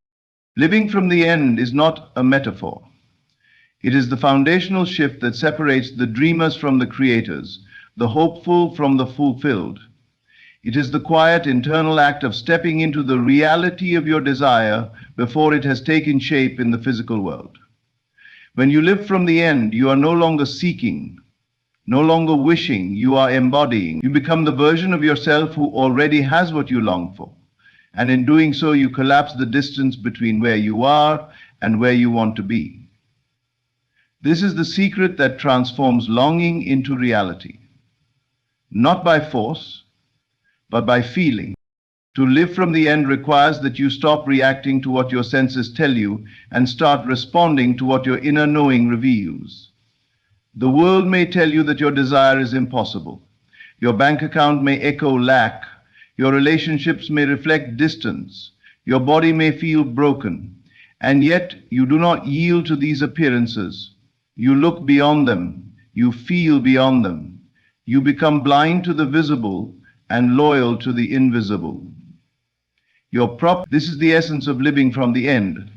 Living from the end is not a metaphor. It is the foundational shift that separates the dreamers from the creators, the hopeful from the fulfilled. It is the quiet internal act of stepping into the reality of your desire before it has taken shape in the physical world. When you live from the end, you are no longer seeking, no longer wishing, you are embodying. You become the version of yourself who already has what you long for. And in doing so, you collapse the distance between where you are and where you want to be. This is the secret that transforms longing into reality. Not by force, but by feeling. To live from the end requires that you stop reacting to what your senses tell you and start responding to what your inner knowing reveals. The world may tell you that your desire is impossible. Your bank account may echo lack. Your relationships may reflect distance. Your body may feel broken. And yet you do not yield to these appearances. You look beyond them. You feel beyond them. You become blind to the visible and loyal to the invisible. This is the essence of living from the end,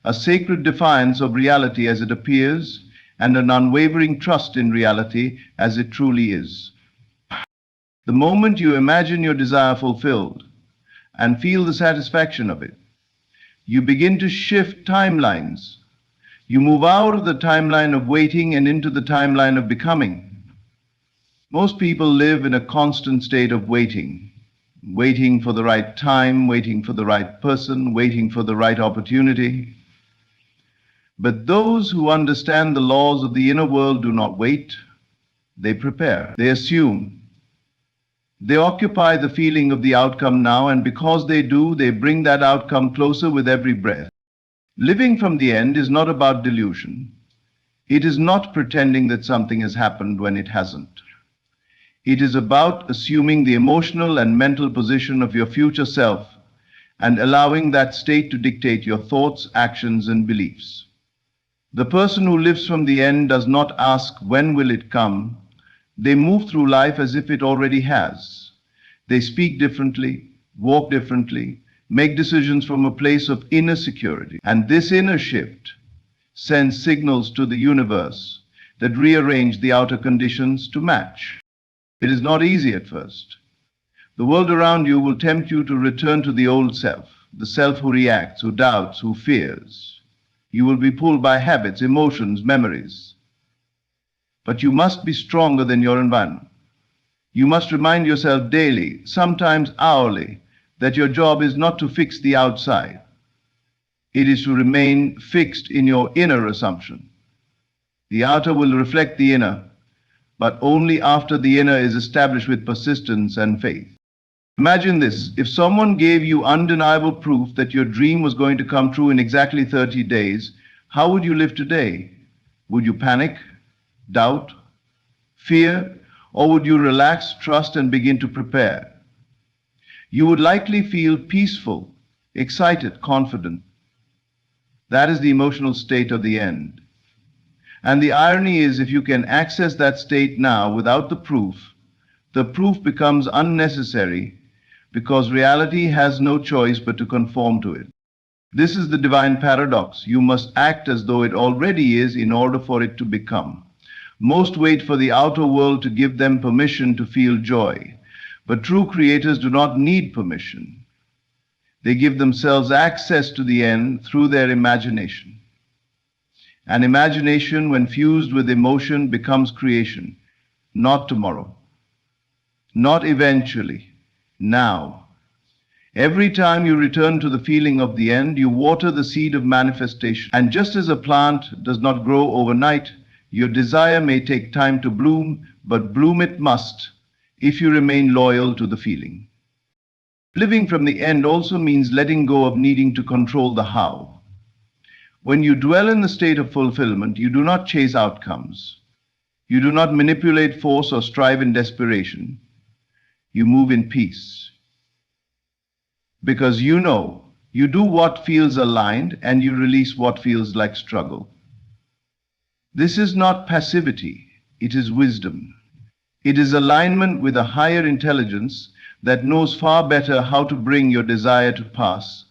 a sacred defiance of reality as it appears, and an unwavering trust in reality as it truly is. The moment you imagine your desire fulfilled and feel the satisfaction of it, you begin to shift timelines. You move out of the timeline of waiting and into the timeline of becoming. Most people live in a constant state of waiting, waiting for the right time, waiting for the right person, waiting for the right opportunity. But those who understand the laws of the inner world do not wait, they prepare, they assume. They occupy the feeling of the outcome now, and because they do, they bring that outcome closer with every breath. Living from the end is not about delusion. It is not pretending that something has happened when it hasn't. It is about assuming the emotional and mental position of your future self and allowing that state to dictate your thoughts, actions, and beliefs. The person who lives from the end does not ask, when will it come? They move through life as if it already has. They speak differently, walk differently, make decisions from a place of inner security. And this inner shift sends signals to the universe that rearrange the outer conditions to match. It is not easy at first. The world around you will tempt you to return to the old self, the self who reacts, who doubts, who fears. You will be pulled by habits, emotions, memories. But you must be stronger than your environment. You must remind yourself daily, sometimes hourly, that your job is not to fix the outside. It is to remain fixed in your inner assumption. The outer will reflect the inner, but only after the inner is established with persistence and faith. Imagine this: if someone gave you undeniable proof that your dream was going to come true in exactly 30 days, how would you live today? Would you panic, doubt, fear, or would you relax, trust, and begin to prepare? You would likely feel peaceful, excited, confident. That is the emotional state of the end. And the irony is, if you can access that state now without the proof becomes unnecessary because reality has no choice but to conform to it. This is the divine paradox. You must act as though it already is in order for it to become. Most wait for the outer world to give them permission to feel joy, but true creators do not need permission. They give themselves access to the end through their imagination. And imagination, when fused with emotion, becomes creation. Not tomorrow, not eventually, now. Every time you return to the feeling of the end, you water the seed of manifestation. And just as a plant does not grow overnight, your desire may take time to bloom, but bloom it must if you remain loyal to the feeling. Living from the end also means letting go of needing to control the how. When you dwell in the state of fulfillment, you do not chase outcomes. You do not manipulate force or strive in desperation. You move in peace. Because you know, you do what feels aligned and you release what feels like struggle. This is not passivity, it is wisdom. It is alignment with a higher intelligence that knows far better how to bring your desire to pass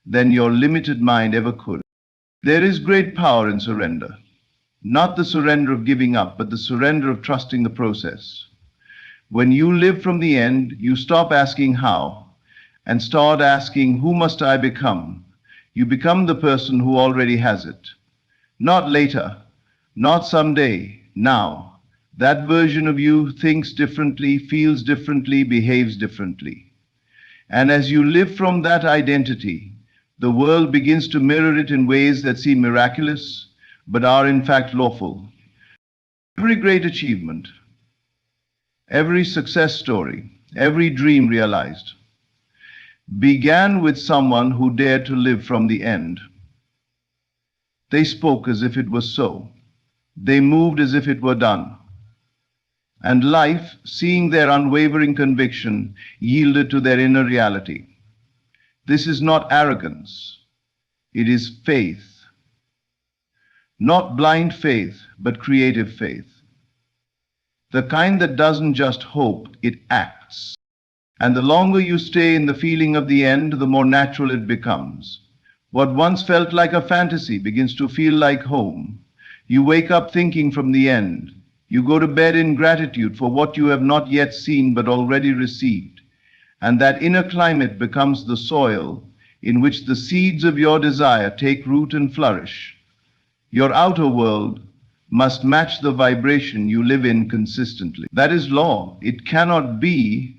than your limited mind ever could. There is great power in surrender. Not the surrender of giving up, but the surrender of trusting the process. When you live from the end, you stop asking how and start asking, who must I become? You become the person who already has it. Not later, not someday, now. That version of you thinks differently, feels differently, behaves differently. And as you live from that identity, the world begins to mirror it in ways that seem miraculous, but are in fact lawful. Every great achievement, every success story, every dream realized, began with someone who dared to live from the end. They spoke as if it was so. They moved as if it were done. And life, seeing their unwavering conviction, yielded to their inner reality. This is not arrogance. It is faith. Not blind faith, but creative faith. The kind that doesn't just hope, it acts. And the longer you stay in the feeling of the end, the more natural it becomes. What once felt like a fantasy begins to feel like home. You wake up thinking from the end. You go to bed in gratitude for what you have not yet seen but already received. And that inner climate becomes the soil in which the seeds of your desire take root and flourish. Your outer world, must match the vibration you live in consistently. That is law. It cannot be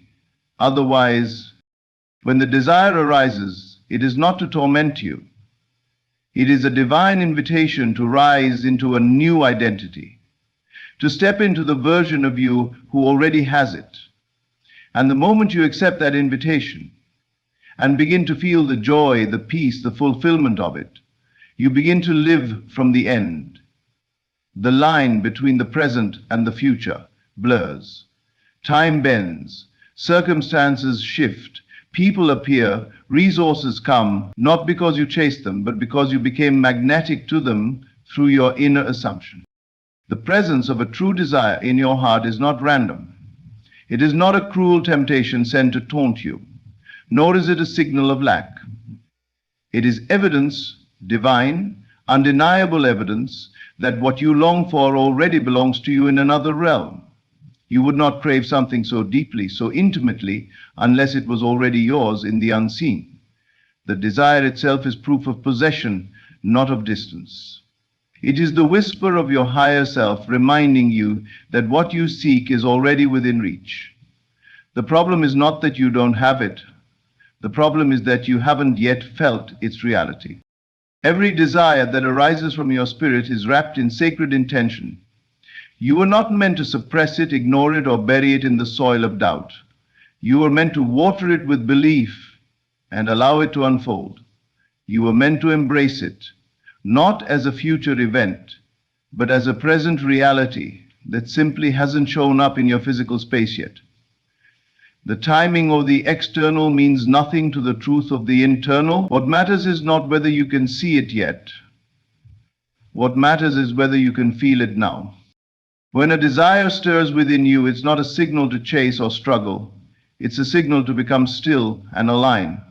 otherwise. When the desire arises, it is not to torment you. It is a divine invitation to rise into a new identity, to step into the version of you who already has it. And the moment you accept that invitation and begin to feel the joy, the peace, the fulfillment of it, you begin to live from the end. The line between the present and the future blurs. Time bends, circumstances shift, people appear, resources come, not because you chased them, but because you became magnetic to them through your inner assumption. The presence of a true desire in your heart is not random. It is not a cruel temptation sent to taunt you, nor is it a signal of lack. It is evidence, divine, undeniable evidence, that what you long for already belongs to you in another realm. You would not crave something so deeply, so intimately, unless it was already yours in the unseen. The desire itself is proof of possession, not of distance. It is the whisper of your higher self reminding you that what you seek is already within reach. The problem is not that you don't have it. The problem is that you haven't yet felt its reality. Every desire that arises from your spirit is wrapped in sacred intention. You were not meant to suppress it, ignore it, or bury it in the soil of doubt. You were meant to water it with belief and allow it to unfold. You were meant to embrace it, not as a future event, but as a present reality that simply hasn't shown up in your physical space yet. The timing of the external means nothing to the truth of the internal. What matters is not whether you can see it yet. What matters is whether you can feel it now. When a desire stirs within you, it's not a signal to chase or struggle. It's a signal to become still and align,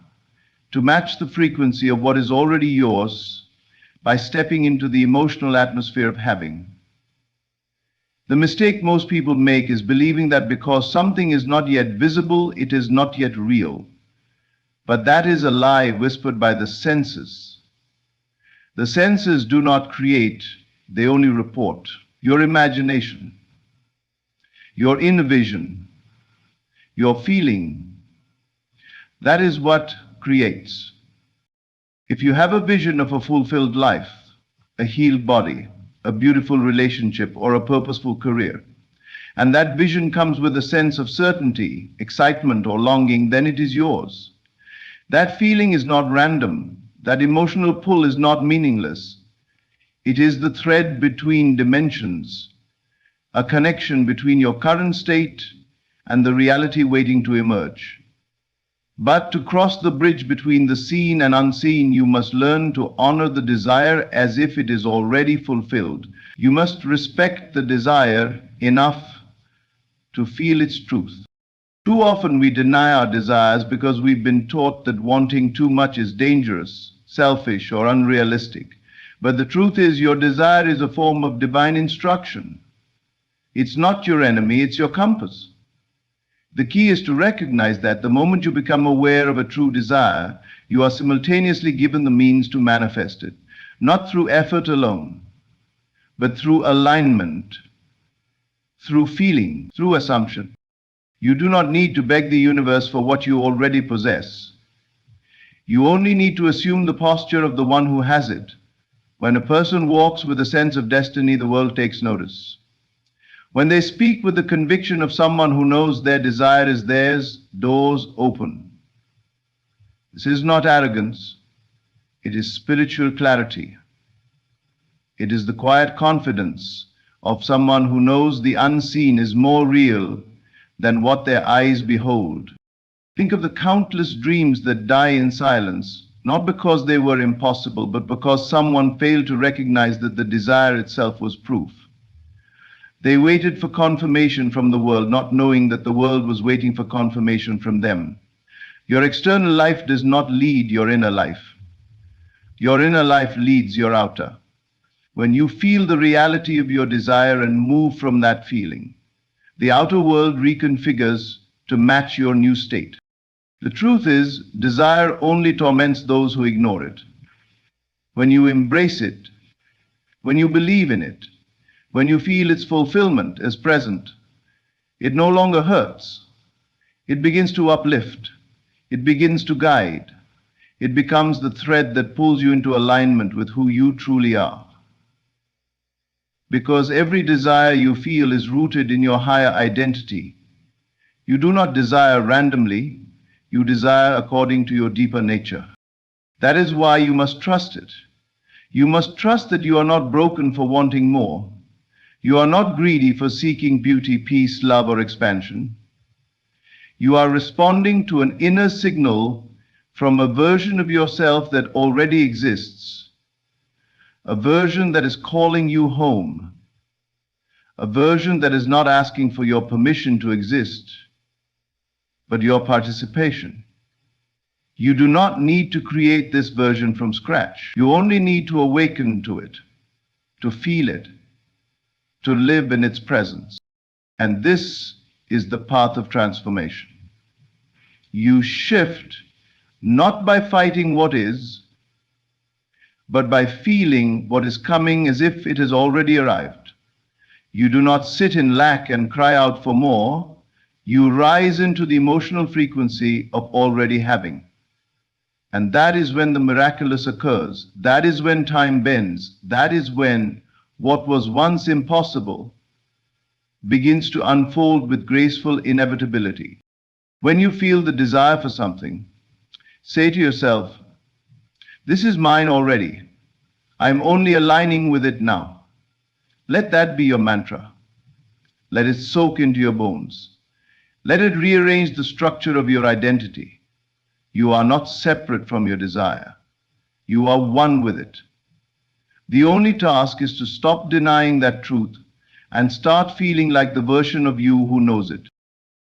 to match the frequency of what is already yours by stepping into the emotional atmosphere of having. The mistake most people make is believing that because something is not yet visible, it is not yet real. But that is a lie whispered by the senses. The senses do not create, they only report. Your imagination, your inner vision, your feeling, that is what creates. If you have a vision of a fulfilled life, a healed body, a beautiful relationship, or a purposeful career, and that vision comes with a sense of certainty, excitement, or longing, then it is yours. That feeling is not random. That emotional pull is not meaningless. It is the thread between dimensions, a connection between your current state and the reality waiting to emerge. But to cross the bridge between the seen and unseen, you must learn to honor the desire as if it is already fulfilled. You must respect the desire enough to feel its truth. Too often we deny our desires because we've been taught that wanting too much is dangerous, selfish, or unrealistic. But the truth is, your desire is a form of divine instruction. It's not your enemy, it's your compass. The key is to recognize that the moment you become aware of a true desire, you are simultaneously given the means to manifest it, not through effort alone, but through alignment, through feeling, through assumption. You do not need to beg the universe for what you already possess. You only need to assume the posture of the one who has it. When a person walks with a sense of destiny, the world takes notice. When they speak with the conviction of someone who knows their desire is theirs, doors open. This is not arrogance. It is spiritual clarity. It is the quiet confidence of someone who knows the unseen is more real than what their eyes behold. Think of the countless dreams that die in silence, not because they were impossible, but because someone failed to recognize that the desire itself was proof. They waited for confirmation from the world, not knowing that the world was waiting for confirmation from them. Your external life does not lead your inner life. Your inner life leads your outer. When you feel the reality of your desire and move from that feeling, the outer world reconfigures to match your new state. The truth is, desire only torments those who ignore it. When you embrace it, when you believe in it, when you feel its fulfillment as present, it no longer hurts. It begins to uplift. It begins to guide. It becomes the thread that pulls you into alignment with who you truly are. Because every desire you feel is rooted in your higher identity. You do not desire randomly, you desire according to your deeper nature. That is why you must trust it. You must trust that you are not broken for wanting more. You are not greedy for seeking beauty, peace, love, or expansion. You are responding to an inner signal from a version of yourself that already exists, a version that is calling you home, a version that is not asking for your permission to exist, but your participation. You do not need to create this version from scratch. You only need to awaken to it, to feel it, to live in its presence. And this is the path of transformation. You shift not by fighting what is, but by feeling what is coming as if it has already arrived. You do not sit in lack and cry out for more. You rise into the emotional frequency of already having. And that is when the miraculous occurs. That is when time bends. That is when what was once impossible begins to unfold with graceful inevitability. When you feel the desire for something, say to yourself, "This is mine already. I am only aligning with it now." Let that be your mantra. Let it soak into your bones. Let it rearrange the structure of your identity. You are not separate from your desire. You are one with it. The only task is to stop denying that truth and start feeling like the version of you who knows it.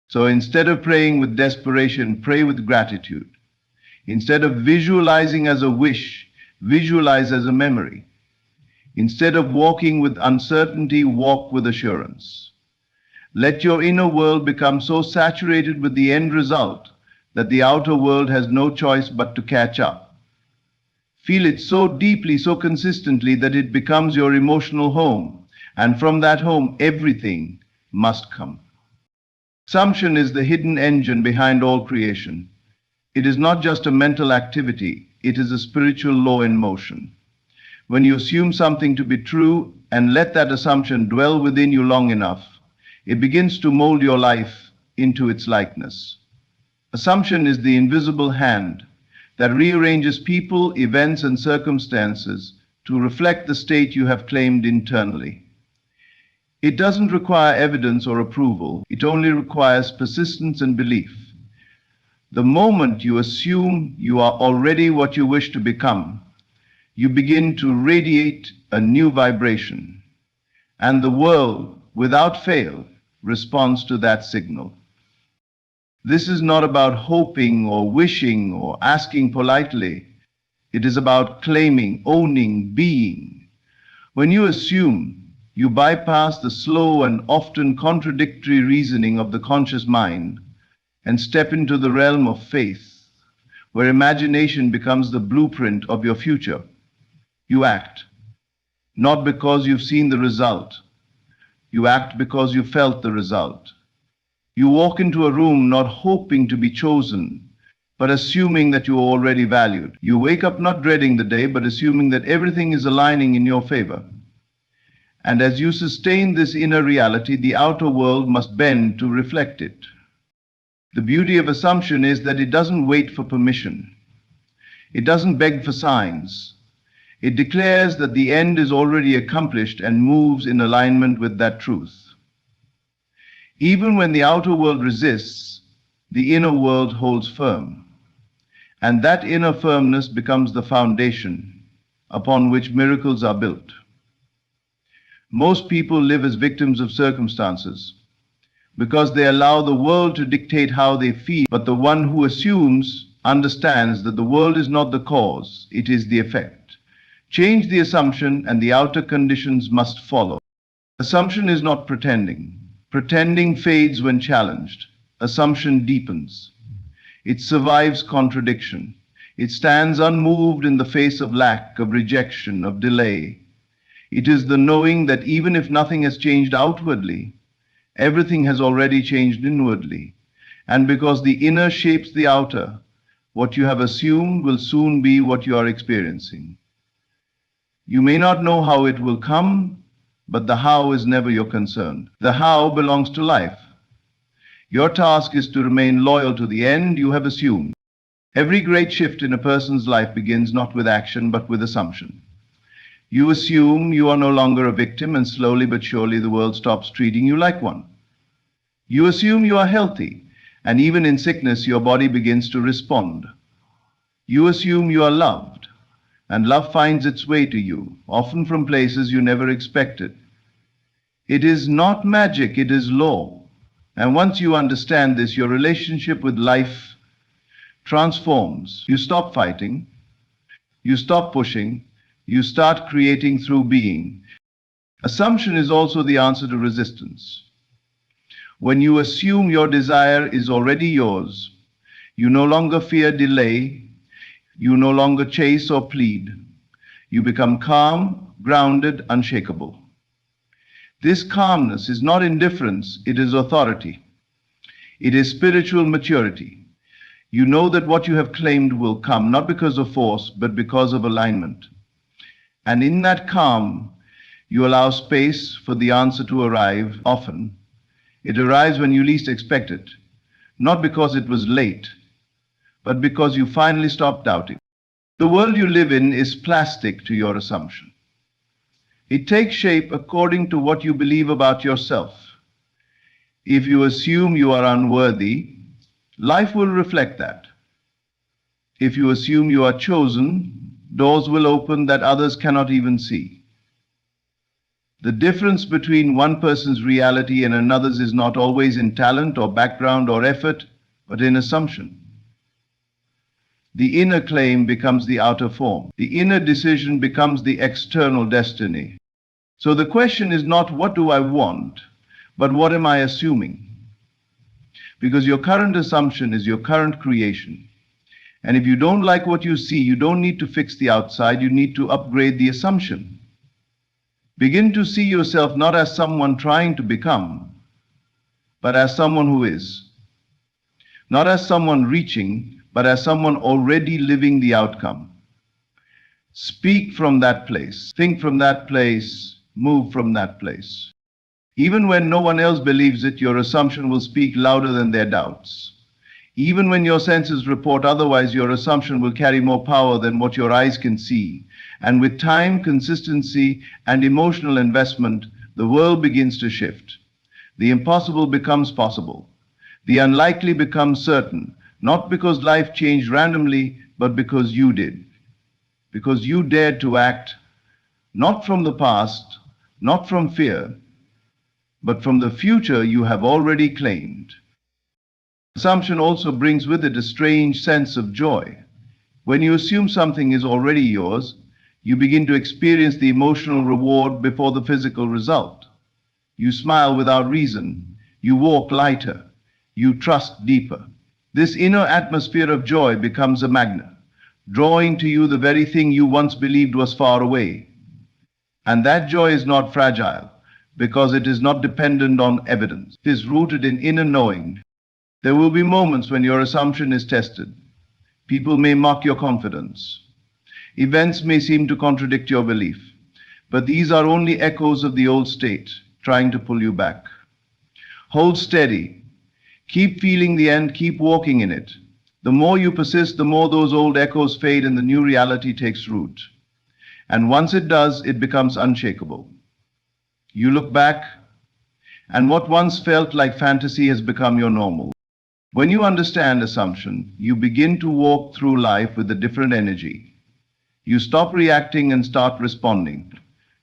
So instead of praying with desperation, pray with gratitude. Instead of visualizing as a wish, visualize as a memory. Instead of walking with uncertainty, walk with assurance. Let your inner world become so saturated with the end result that the outer world has no choice but to catch up. Feel it so deeply, so consistently that it becomes your emotional home, and from that home everything must come. Assumption is the hidden engine behind all creation. It is not just a mental activity, it is a spiritual law in motion. When you assume something to be true and let that assumption dwell within you long enough, it begins to mold your life into its likeness. Assumption is the invisible hand that rearranges people, events, and circumstances to reflect the state you have claimed internally. It doesn't require evidence or approval. It only requires persistence and belief. The moment you assume you are already what you wish to become, you begin to radiate a new vibration, and the world, without fail, responds to that signal. This is not about hoping or wishing or asking politely. It is about claiming, owning, being. When you assume, you bypass the slow and often contradictory reasoning of the conscious mind and step into the realm of faith, where imagination becomes the blueprint of your future. You act, not because you've seen the result. You act because you felt the result. You walk into a room not hoping to be chosen, but assuming that you are already valued. You wake up not dreading the day, but assuming that everything is aligning in your favor. And as you sustain this inner reality, the outer world must bend to reflect it. The beauty of assumption is that it doesn't wait for permission. It doesn't beg for signs. It declares that the end is already accomplished and moves in alignment with that truth. Even when the outer world resists, the inner world holds firm. And that inner firmness becomes the foundation upon which miracles are built. Most people live as victims of circumstances because they allow the world to dictate how they feel. But the one who assumes understands that the world is not the cause, it is the effect. Change the assumption and the outer conditions must follow. Assumption is not pretending. Pretending fades when challenged. Assumption deepens. It survives contradiction. It stands unmoved in the face of lack, of rejection, of delay. It is the knowing that even if nothing has changed outwardly, everything has already changed inwardly. And because the inner shapes the outer, what you have assumed will soon be what you are experiencing. You may not know how it will come, but the how is never your concern. The how belongs to life. Your task is to remain loyal to the end you have assumed. Every great shift in a person's life begins not with action, but with assumption. You assume you are no longer a victim, and slowly but surely the world stops treating you like one. You assume you are healthy, and even in sickness your body begins to respond. You assume you are loved, and love finds its way to you, often from places you never expected. It is not magic, it is law. And once you understand this, your relationship with life transforms. You stop fighting, you stop pushing, you start creating through being. Assumption is also the answer to resistance. When you assume your desire is already yours, you no longer fear delay, you no longer chase or plead. You become calm, grounded, unshakable. This calmness is not indifference, it is authority. It is spiritual maturity. You know that what you have claimed will come, not because of force, but because of alignment. And in that calm, you allow space for the answer to arrive. Often, it arrives when you least expect it, not because it was late, but because you finally stop doubting. The world you live in is plastic to your assumption. It takes shape according to what you believe about yourself. If you assume you are unworthy, life will reflect that. If you assume you are chosen, doors will open that others cannot even see. The difference between one person's reality and another's is not always in talent or background or effort, but in assumption. The inner claim becomes the outer form. The inner decision becomes the external destiny. So the question is not what do I want, but what am I assuming? Because your current assumption is your current creation. And if you don't like what you see, you don't need to fix the outside, you need to upgrade the assumption. Begin to see yourself not as someone trying to become, but as someone who is. Not as someone reaching, but as someone already living the outcome. Speak from that place, think from that place, move from that place. Even when no one else believes it, your assumption will speak louder than their doubts. Even when your senses report otherwise, your assumption will carry more power than what your eyes can see. And with time, consistency, and emotional investment, the world begins to shift. The impossible becomes possible. The unlikely becomes certain, not because life changed randomly, but because you did. Because you dared to act, not from the past, not from fear, but from the future you have already claimed. Assumption also brings with it a strange sense of joy. When you assume something is already yours, you begin to experience the emotional reward before the physical result. You smile without reason. You walk lighter. You trust deeper. This inner atmosphere of joy becomes a magnet, drawing to you the very thing you once believed was far away. And that joy is not fragile, because it is not dependent on evidence. It is rooted in inner knowing. There will be moments when your assumption is tested. People may mock your confidence. Events may seem to contradict your belief. But these are only echoes of the old state, trying to pull you back. Hold steady. Keep feeling the end, keep walking in it. The more you persist, the more those old echoes fade and the new reality takes root. And once it does, it becomes unshakable. You look back, and what once felt like fantasy has become your normal. When you understand assumption, you begin to walk through life with a different energy. You stop reacting and start responding.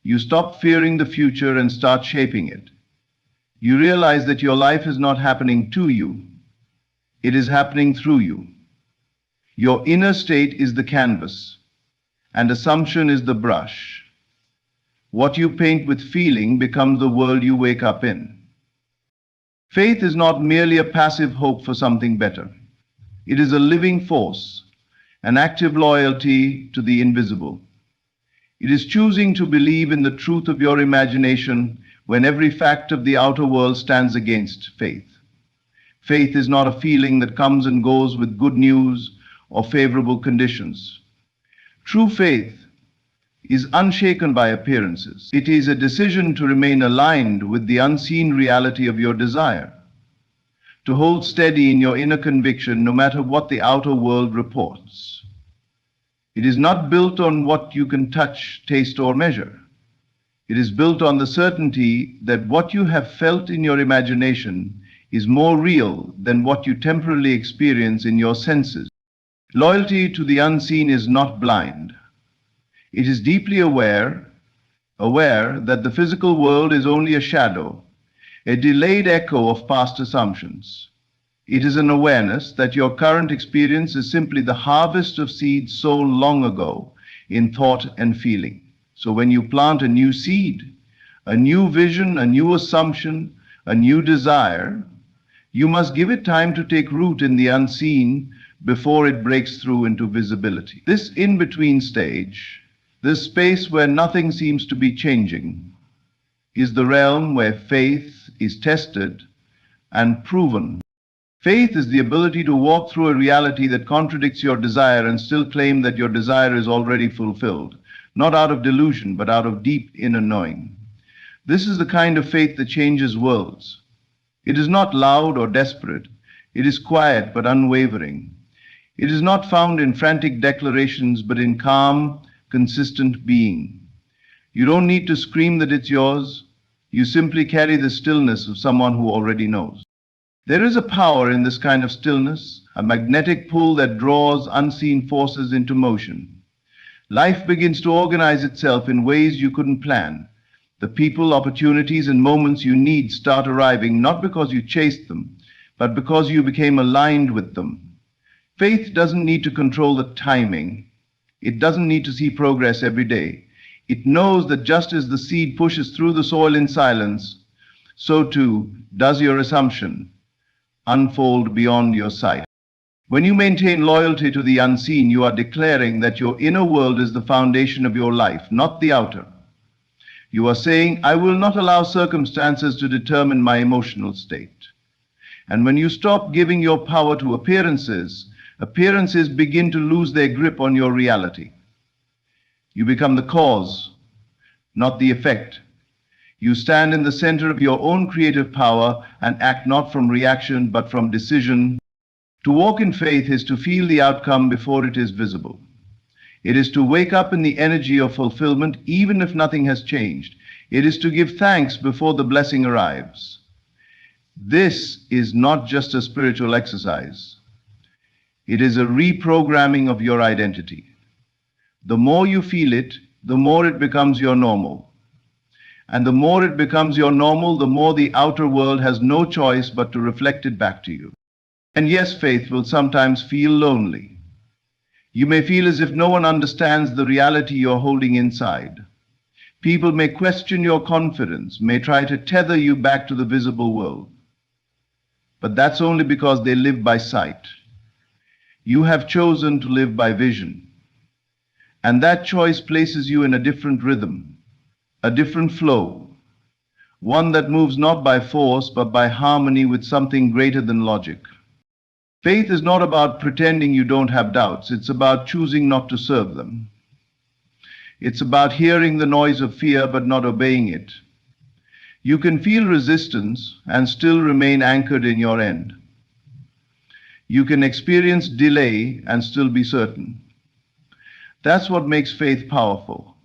You stop fearing the future and start shaping it. You realize that your life is not happening to you. It is happening through you. Your inner state is the canvas, and assumption is the brush. What you paint with feeling becomes the world you wake up in. Faith is not merely a passive hope for something better. It is a living force, an active loyalty to the invisible. It is choosing to believe in the truth of your imagination when every fact of the outer world stands against faith. Faith is not a feeling that comes and goes with good news or favorable conditions. True faith is unshaken by appearances. It is a decision to remain aligned with the unseen reality of your desire, to hold steady in your inner conviction no matter what the outer world reports. It is not built on what you can touch, taste, or measure. It is built on the certainty that what you have felt in your imagination is more real than what you temporarily experience in your senses. Loyalty to the unseen is not blind. It is deeply aware that the physical world is only a shadow, a delayed echo of past assumptions. It is an awareness that your current experience is simply the harvest of seeds sown long ago in thought and feeling. So when you plant a new seed, a new vision, a new assumption, a new desire, you must give it time to take root in the unseen before it breaks through into visibility. This in-between stage, this space where nothing seems to be changing, is the realm where faith is tested and proven. Faith is the ability to walk through a reality that contradicts your desire and still claim that your desire is already fulfilled, not out of delusion, but out of deep inner knowing. This is the kind of faith that changes worlds. It is not loud or desperate. It is quiet but unwavering. It is not found in frantic declarations, but in calm, consistent being. You don't need to scream that it's yours. You simply carry the stillness of someone who already knows. There is a power in this kind of stillness, a magnetic pull that draws unseen forces into motion. Life begins to organize itself in ways you couldn't plan. The people, opportunities, and moments you need start arriving not because you chased them, but because you became aligned with them. Faith doesn't need to control the timing. It doesn't need to see progress every day. It knows that just as the seed pushes through the soil in silence, so too does your assumption unfold beyond your sight. When you maintain loyalty to the unseen, you are declaring that your inner world is the foundation of your life, not the outer. You are saying, I will not allow circumstances to determine my emotional state. And when you stop giving your power to appearances, appearances begin to lose their grip on your reality. You become the cause, not the effect. You stand in the center of your own creative power and act not from reaction, but from decision. To walk in faith is to feel the outcome before it is visible. It is to wake up in the energy of fulfillment even if nothing has changed. It is to give thanks before the blessing arrives. This is not just a spiritual exercise. It is a reprogramming of your identity. The more you feel it, the more it becomes your normal. And the more it becomes your normal, the more the outer world has no choice but to reflect it back to you. And yes, faith will sometimes feel lonely. You may feel as if no one understands the reality you're holding inside. People may question your confidence, may try to tether you back to the visible world. But that's only because they live by sight. You have chosen to live by vision. And that choice places you in a different rhythm, a different flow, one that moves not by force, but by harmony with something greater than logic. Faith is not about pretending you don't have doubts. It's about choosing not to serve them. It's about hearing the noise of fear but not obeying it. You can feel resistance and still remain anchored in your end. You can experience delay and still be certain. That's what makes faith powerful.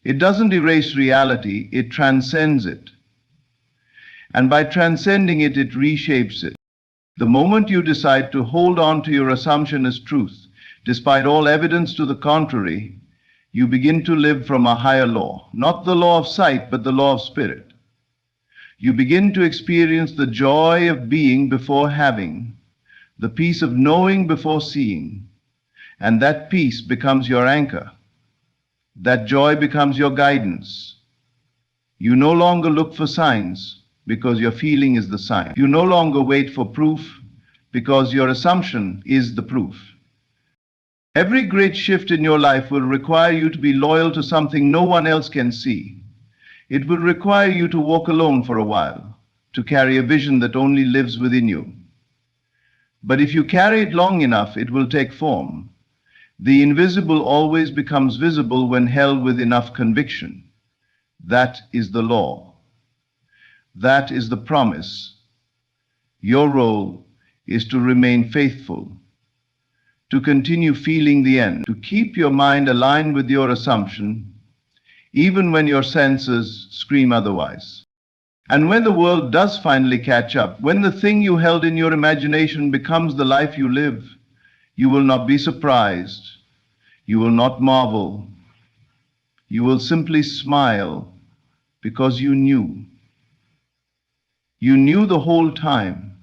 It doesn't erase reality, it transcends it. And by transcending it, it reshapes it. The moment you decide to hold on to your assumption as truth, despite all evidence to the contrary, you begin to live from a higher law, not the law of sight, but the law of spirit. You begin to experience the joy of being before having, the peace of knowing before seeing, and that peace becomes your anchor. That joy becomes your guidance. You no longer look for signs because your feeling is the sign. You no longer wait for proof because your assumption is the proof. Every great shift in your life will require you to be loyal to something no one else can see. It will require you to walk alone for a while, to carry a vision that only lives within you. But if you carry it long enough, it will take form. The invisible always becomes visible when held with enough conviction. That is the law. That is the promise. Your role is to remain faithful, to continue feeling the end, to keep your mind aligned with your assumption, even when your senses scream otherwise. And when the world does finally catch up, when the thing you held in your imagination becomes the life you live, you will not be surprised. You will not marvel. You will simply smile because you knew. You knew the whole time.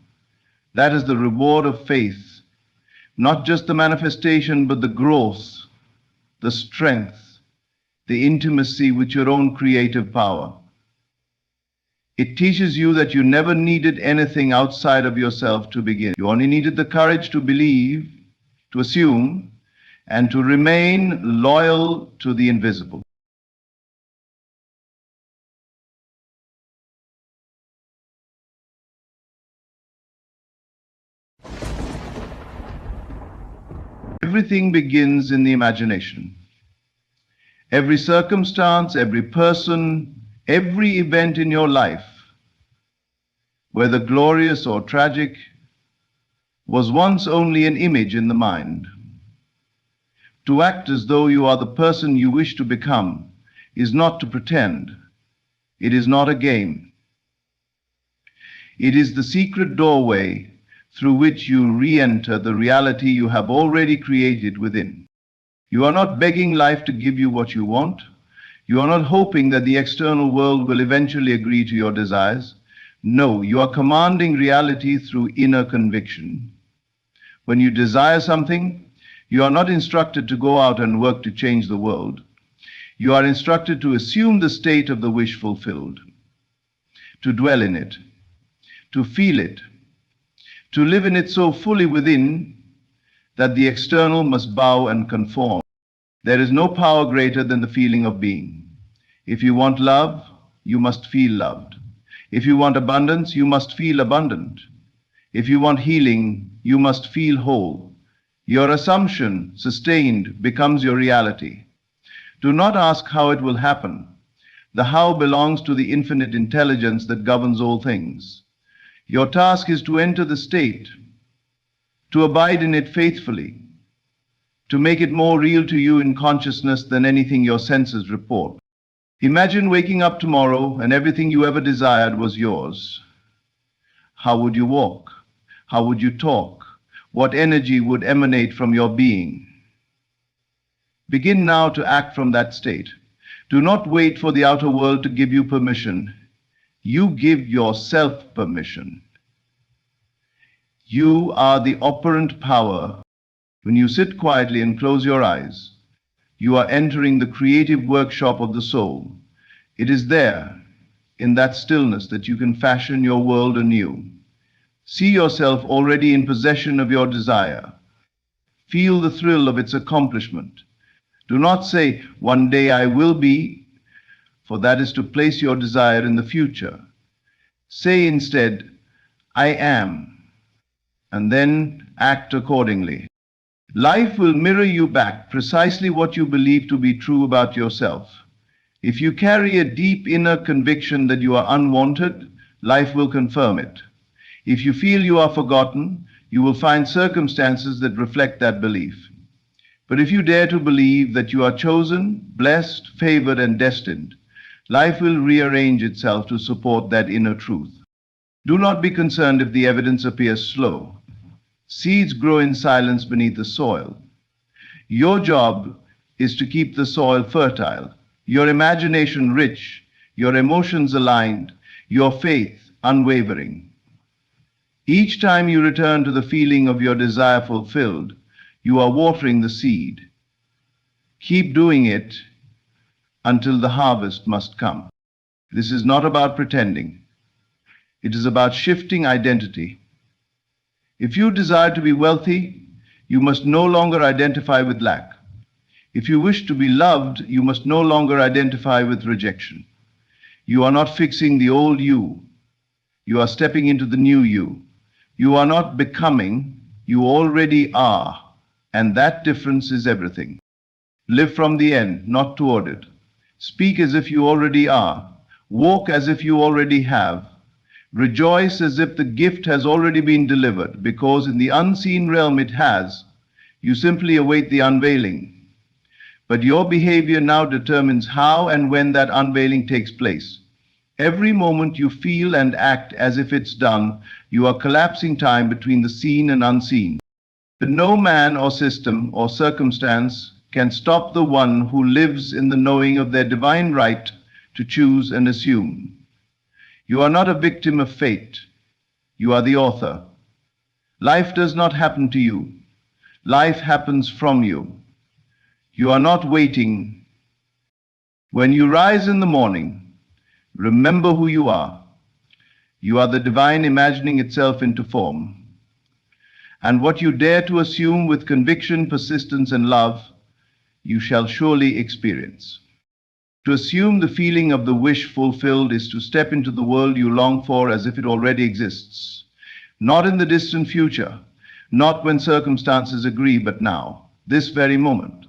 That is the reward of faith, not just the manifestation, but the growth, the strength, the intimacy with your own creative power. It teaches you that you never needed anything outside of yourself to begin. You only needed the courage to believe, to assume, and to remain loyal to the invisible. Everything begins in the imagination. Every circumstance, every person, every event in your life, whether glorious or tragic, was once only an image in the mind. To act as though you are the person you wish to become is not to pretend. It is not a game. It is the secret doorway through which you re-enter the reality you have already created within. You are not begging life to give you what you want. You are not hoping that the external world will eventually agree to your desires. No, you are commanding reality through inner conviction. When you desire something, you are not instructed to go out and work to change the world. You are instructed to assume the state of the wish fulfilled, to dwell in it, to feel it, to live in it so fully within that the external must bow and conform. There is no power greater than the feeling of being. If you want love, you must feel loved. If you want abundance, you must feel abundant. If you want healing, you must feel whole. Your assumption, sustained, becomes your reality. Do not ask how it will happen. The how belongs to the infinite intelligence that governs all things. Your task is to enter the state, to abide in it faithfully, to make it more real to you in consciousness than anything your senses report. Imagine waking up tomorrow and everything you ever desired was yours. How would you walk? How would you talk? What energy would emanate from your being? Begin now to act from that state. Do not wait for the outer world to give you permission. You give yourself permission. You are the operant power. When you sit quietly and close your eyes, you are entering the creative workshop of the soul. It is there, in that stillness, that you can fashion your world anew. See yourself already in possession of your desire. Feel the thrill of its accomplishment. Do not say, "One day I will be," for that is to place your desire in the future. Say instead, "I am," and then act accordingly. Life will mirror you back precisely what you believe to be true about yourself. If you carry a deep inner conviction that you are unwanted, life will confirm it. If you feel you are forgotten, you will find circumstances that reflect that belief. But if you dare to believe that you are chosen, blessed, favored, and destined, life will rearrange itself to support that inner truth. Do not be concerned if the evidence appears slow. Seeds grow in silence beneath the soil. Your job is to keep the soil fertile, your imagination rich, your emotions aligned, your faith unwavering. Each time you return to the feeling of your desire fulfilled, you are watering the seed. Keep doing it until the harvest must come. This is not about pretending. It is about shifting identity. If you desire to be wealthy, You must no longer identify with lack. If you wish to be loved, you must no longer identify with rejection. You are not fixing the old you. You are stepping into the new you. You are not becoming, you already are. And that difference is everything. Live from the end, not toward it. Speak as if you already are. Walk as if you already have. Rejoice as if the gift has already been delivered, because in the unseen realm it has. You simply await the unveiling. But your behavior now determines how and when that unveiling takes place. Every moment you feel and act as if it's done, you are collapsing time between the seen and unseen. But no man or system or circumstance can stop the one who lives in the knowing of their divine right to choose and assume. You are not a victim of fate. You are the author. Life does not happen to you. Life happens from you. You are not waiting. When you rise in the morning, remember who you are. You are the divine imagining itself into form. And what you dare to assume with conviction, persistence, and love, you shall surely experience. To assume the feeling of the wish fulfilled is to step into the world you long for as if it already exists. Not in the distant future, not when circumstances agree, but now, this very moment.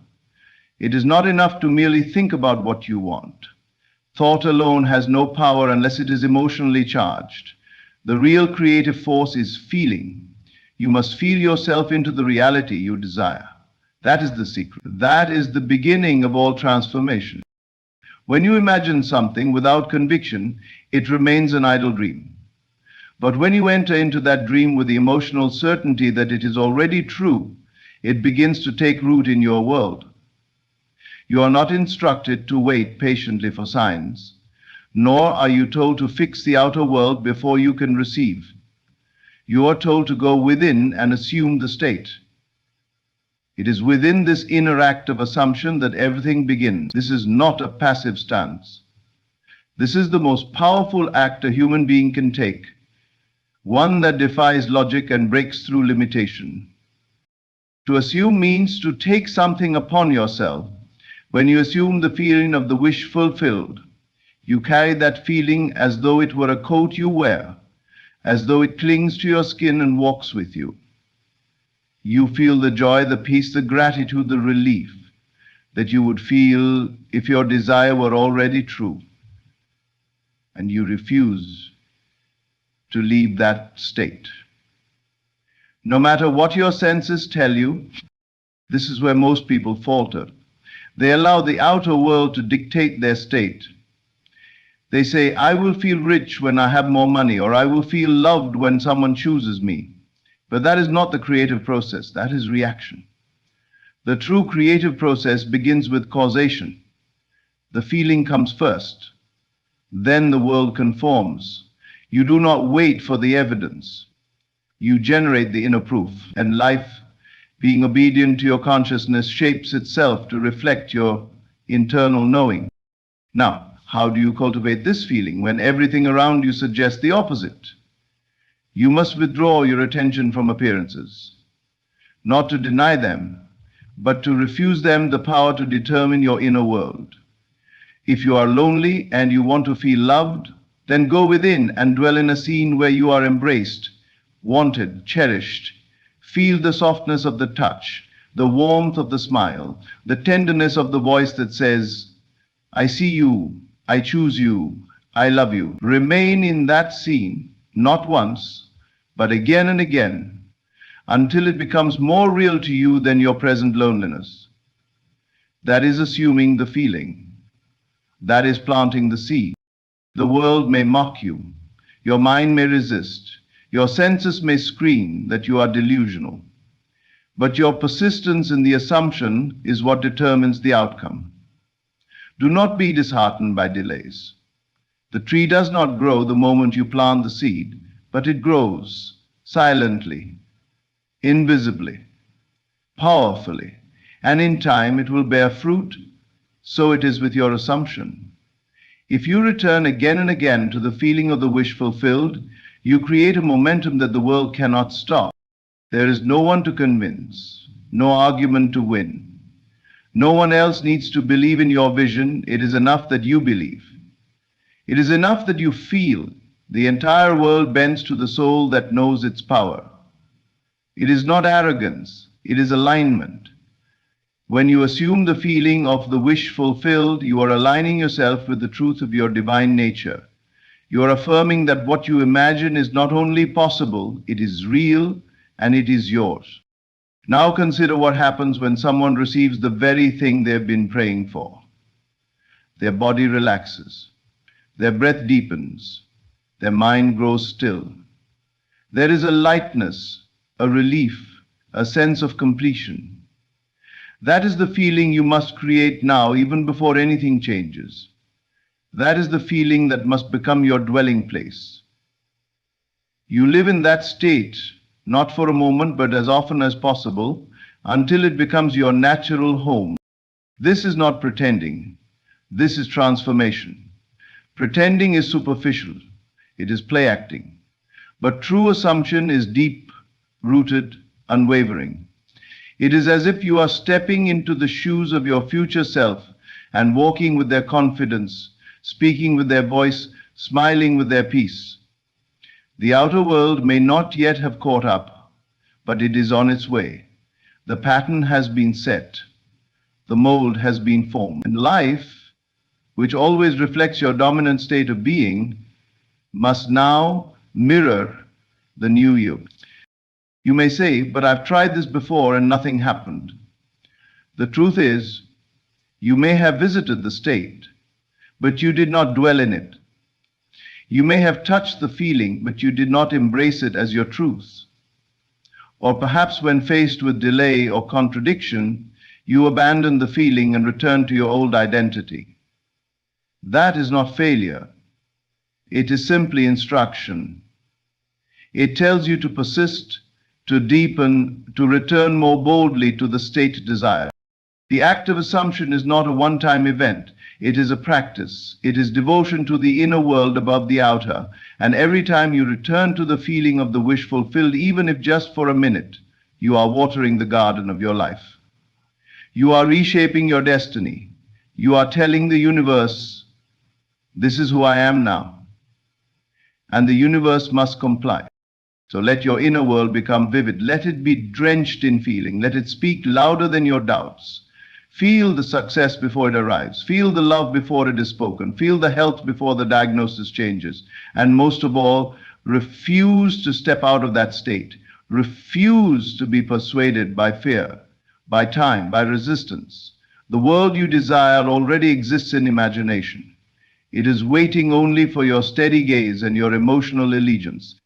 It is not enough to merely think about what you want. Thought alone has no power unless it is emotionally charged. The real creative force is feeling. You must feel yourself into the reality you desire. That is the secret. That is the beginning of all transformation. When you imagine something without conviction, it remains an idle dream. But when you enter into that dream with the emotional certainty that it is already true, it begins to take root in your world. You are not instructed to wait patiently for signs, nor are you told to fix the outer world before you can receive. You are told to go within and assume the state. It is within this inner act of assumption that everything begins. This is not a passive stance. This is the most powerful act a human being can take, one that defies logic and breaks through limitation. To assume means to take something upon yourself. When you assume the feeling of the wish fulfilled, you carry that feeling as though it were a coat you wear, as though it clings to your skin and walks with you. You feel the joy, the peace, the gratitude, the relief that you would feel if your desire were already true. And you refuse to leave that state. No matter what your senses tell you, this is where most people falter. They allow the outer world to dictate their state. They say, I will feel rich when I have more money, or I will feel loved when someone chooses me. But that is not the creative process, that is reaction. The true creative process begins with causation. The feeling comes first. Then the world conforms. You do not wait for the evidence. You generate the inner proof, and life, being obedient to your consciousness, shapes itself to reflect your internal knowing. Now, how do you cultivate this feeling when everything around you suggests the opposite? You must withdraw your attention from appearances, not to deny them, but to refuse them the power to determine your inner world. If you are lonely and you want to feel loved, then go within and dwell in a scene where you are embraced, wanted, cherished. Feel the softness of the touch, the warmth of the smile, the tenderness of the voice that says, I see you, I choose you, I love you. Remain in that scene, not once, but again and again, until it becomes more real to you than your present loneliness. That is assuming the feeling. That is planting the seed. The world may mock you. Your mind may resist. Your senses may scream that you are delusional. But your persistence in the assumption is what determines the outcome. Do not be disheartened by delays. The tree does not grow the moment you plant the seed, but it grows silently, invisibly, powerfully, and in time it will bear fruit. So it is with your assumption. If you return again and again to the feeling of the wish fulfilled, you create a momentum that the world cannot stop. There is no one to convince, no argument to win. No one else needs to believe in your vision. It is enough that you believe. It is enough that you feel. The entire world bends to the soul that knows its power. It is not arrogance, it is alignment. When you assume the feeling of the wish fulfilled, you are aligning yourself with the truth of your divine nature. You are affirming that what you imagine is not only possible, it is real and it is yours. Now consider what happens when someone receives the very thing they've been praying for. Their body relaxes, their breath deepens, their mind grows still. There is a lightness, a relief, a sense of completion. That is the feeling you must create now, even before anything changes. That is the feeling that must become your dwelling place. You live in that state, not for a moment, but as often as possible, until it becomes your natural home. This is not pretending. This is transformation. Pretending is superficial. It is play acting. But true assumption is deep, rooted, unwavering. It is as if you are stepping into the shoes of your future self and walking with their confidence, speaking with their voice, smiling with their peace. The outer world may not yet have caught up, but it is on its way. The pattern has been set. The mold has been formed. And life, which always reflects your dominant state of being, must now mirror the new you. You may say, but I've tried this before and nothing happened. The truth is, you may have visited the state, but you did not dwell in it. You may have touched the feeling, but you did not embrace it as your truth. Or perhaps when faced with delay or contradiction, you abandoned the feeling and returned to your old identity. That is not failure. It is simply instruction. It tells you to persist, to deepen, to return more boldly to the state desired. The act of assumption is not a one-time event. It is a practice. It is devotion to the inner world above the outer. And every time you return to the feeling of the wish fulfilled, even if just for a minute, you are watering the garden of your life. You are reshaping your destiny. You are telling the universe, this is who I am now. And the universe must comply. So let your inner world become vivid. Let it be drenched in feeling. Let it speak louder than your doubts. Feel the success before it arrives. Feel the love before it is spoken. Feel the health before the diagnosis changes. And most of all, refuse to step out of that state. Refuse to be persuaded by fear, by time, by resistance. The world you desire already exists in imagination. It is waiting only for your steady gaze and your emotional allegiance.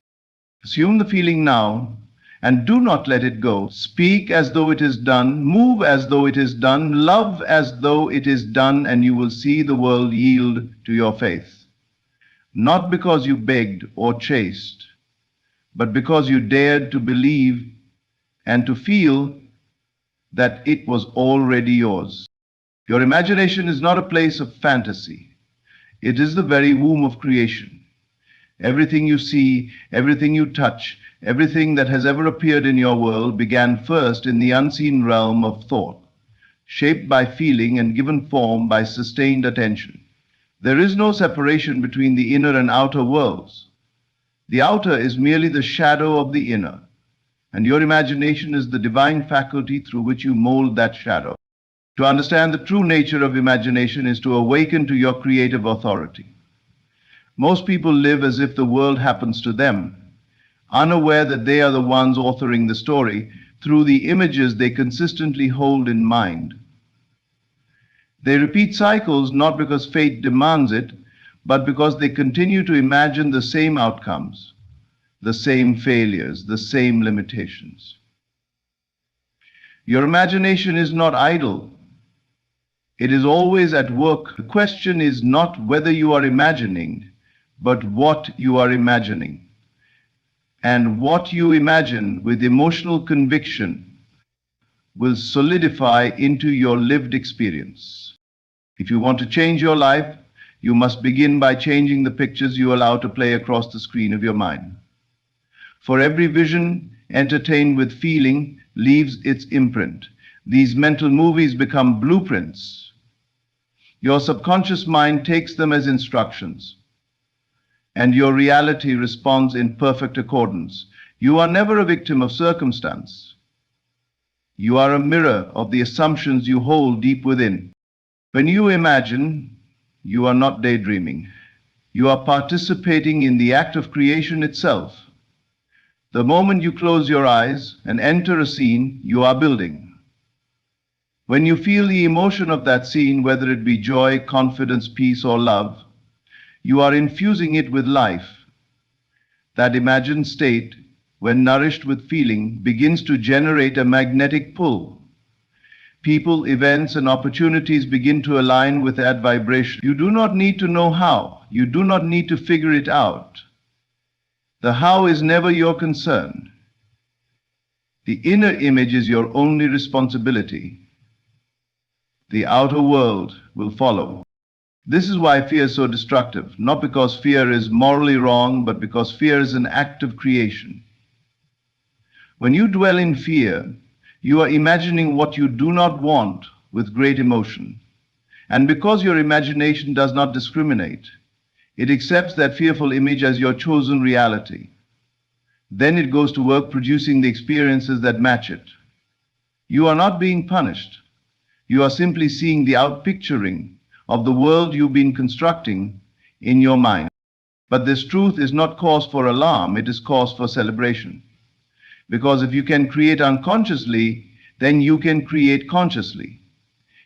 Assume the feeling now and do not let it go. Speak as though it is done, move as though it is done, love as though it is done, and you will see the world yield to your faith. Not because you begged or chased, but because you dared to believe and to feel that it was already yours. Your imagination is not a place of fantasy. It is the very womb of creation. Everything you see, everything you touch, everything that has ever appeared in your world began first in the unseen realm of thought, shaped by feeling and given form by sustained attention. There is no separation between the inner and outer worlds. The outer is merely the shadow of the inner, and your imagination is the divine faculty through which you mold that shadow. To understand the true nature of imagination is to awaken to your creative authority. Most people live as if the world happens to them, unaware that they are the ones authoring the story through the images they consistently hold in mind. They repeat cycles not because fate demands it, but because they continue to imagine the same outcomes, the same failures, the same limitations. Your imagination is not idle. It is always at work. The question is not whether you are imagining, but what you are imagining. And what you imagine with emotional conviction will solidify into your lived experience. If you want to change your life, you must begin by changing the pictures you allow to play across the screen of your mind. For every vision, entertained with feeling, leaves its imprint. These mental movies become blueprints. Your subconscious mind takes them as instructions, and your reality responds in perfect accordance. You are never a victim of circumstance. You are a mirror of the assumptions you hold deep within. When you imagine, you are not daydreaming. You are participating in the act of creation itself. The moment you close your eyes and enter a scene, you are building. When you feel the emotion of that scene, whether it be joy, confidence, peace, or love, you are infusing it with life. That imagined state, when nourished with feeling, begins to generate a magnetic pull. People, events, and opportunities begin to align with that vibration. You do not need to know how. You do not need to figure it out. The how is never your concern. The inner image is your only responsibility. The outer world will follow. This is why fear is so destructive, not because fear is morally wrong, but because fear is an act of creation. When you dwell in fear, you are imagining what you do not want with great emotion. And because your imagination does not discriminate, it accepts that fearful image as your chosen reality. Then it goes to work producing the experiences that match it. You are not being punished. You are simply seeing the outpicturing of the world you've been constructing in your mind. But this truth is not cause for alarm, it is cause for celebration. Because if you can create unconsciously, then you can create consciously.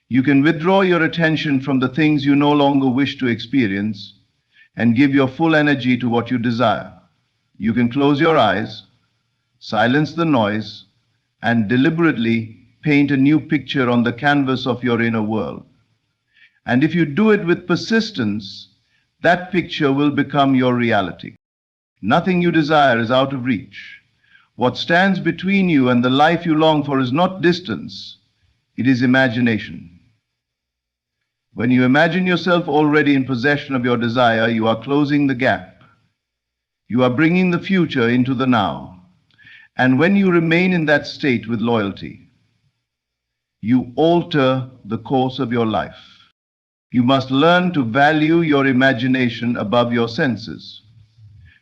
You can withdraw your attention from the things you no longer wish to experience and give your full energy to what you desire. You can close your eyes, silence the noise, and deliberately paint a new picture on the canvas of your inner world. And if you do it with persistence, that picture will become your reality. Nothing you desire is out of reach. What stands between you and the life you long for is not distance, it is imagination. When you imagine yourself already in possession of your desire, you are closing the gap. You are bringing the future into the now. And when you remain in that state with loyalty, you alter the course of your life. You must learn to value your imagination above your senses.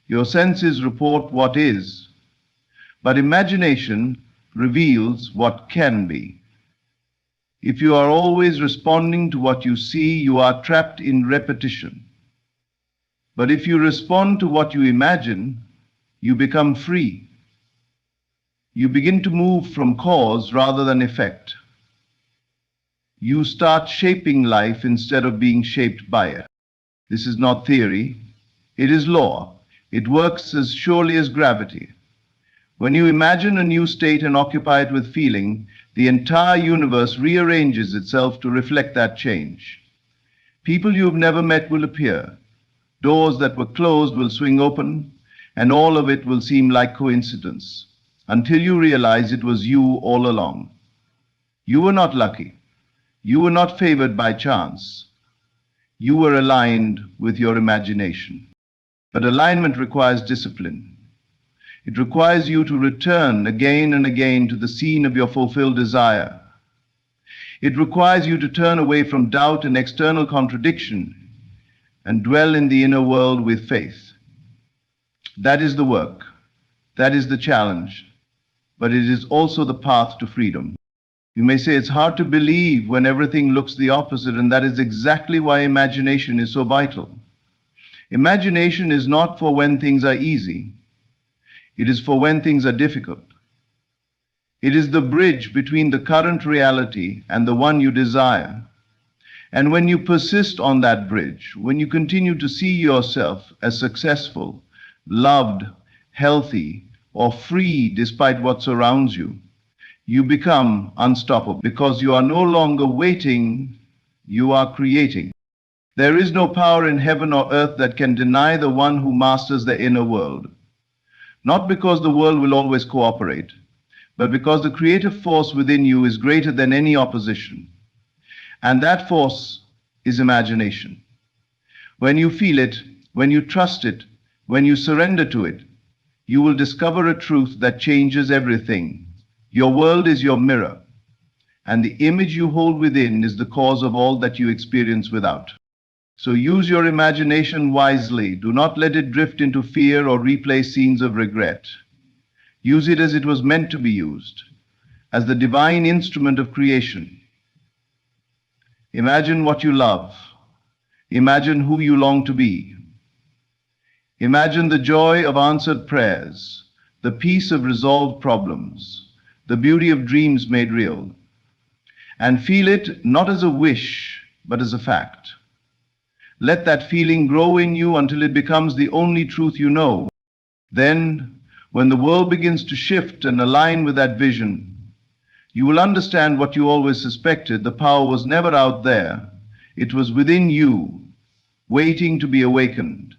Your senses report what is, but imagination reveals what can be. If you are always responding to what you see, you are trapped in repetition. But if you respond to what you imagine, you become free. You begin to move from cause rather than effect. You start shaping life instead of being shaped by it. This is not theory, it is law. It works as surely as gravity. When you imagine a new state and occupy it with feeling, the entire universe rearranges itself to reflect that change. People you have never met will appear. Doors that were closed will swing open, and all of it will seem like coincidence, until you realize it was you all along. You were not lucky. You were not favored by chance. You were aligned with your imagination. But alignment requires discipline. It requires you to return again and again to the scene of your fulfilled desire. It requires you to turn away from doubt and external contradiction and dwell in the inner world with faith. That is the work. That is the challenge. But it is also the path to freedom. You may say it's hard to believe when everything looks the opposite, and that is exactly why imagination is so vital. Imagination is not for when things are easy. It is for when things are difficult. It is the bridge between the current reality and the one you desire. And when you persist on that bridge, when you continue to see yourself as successful, loved, healthy, or free despite what surrounds you, you become unstoppable because you are no longer waiting, you are creating. There is no power in heaven or earth that can deny the one who masters the inner world. Not because the world will always cooperate, but because the creative force within you is greater than any opposition. And that force is imagination. When you feel it, when you trust it, when you surrender to it, you will discover a truth that changes everything. Your world is your mirror, and the image you hold within is the cause of all that you experience without. So use your imagination wisely. Do not let it drift into fear or replay scenes of regret. Use it as it was meant to be used, as the divine instrument of creation. Imagine what you love. Imagine who you long to be. Imagine the joy of answered prayers, the peace of resolved problems, the beauty of dreams made real. And feel it not as a wish, but as a fact. Let that feeling grow in you until it becomes the only truth you know. Then, when the world begins to shift and align with that vision, you will understand what you always suspected. The power was never out there. It was within you, waiting to be awakened.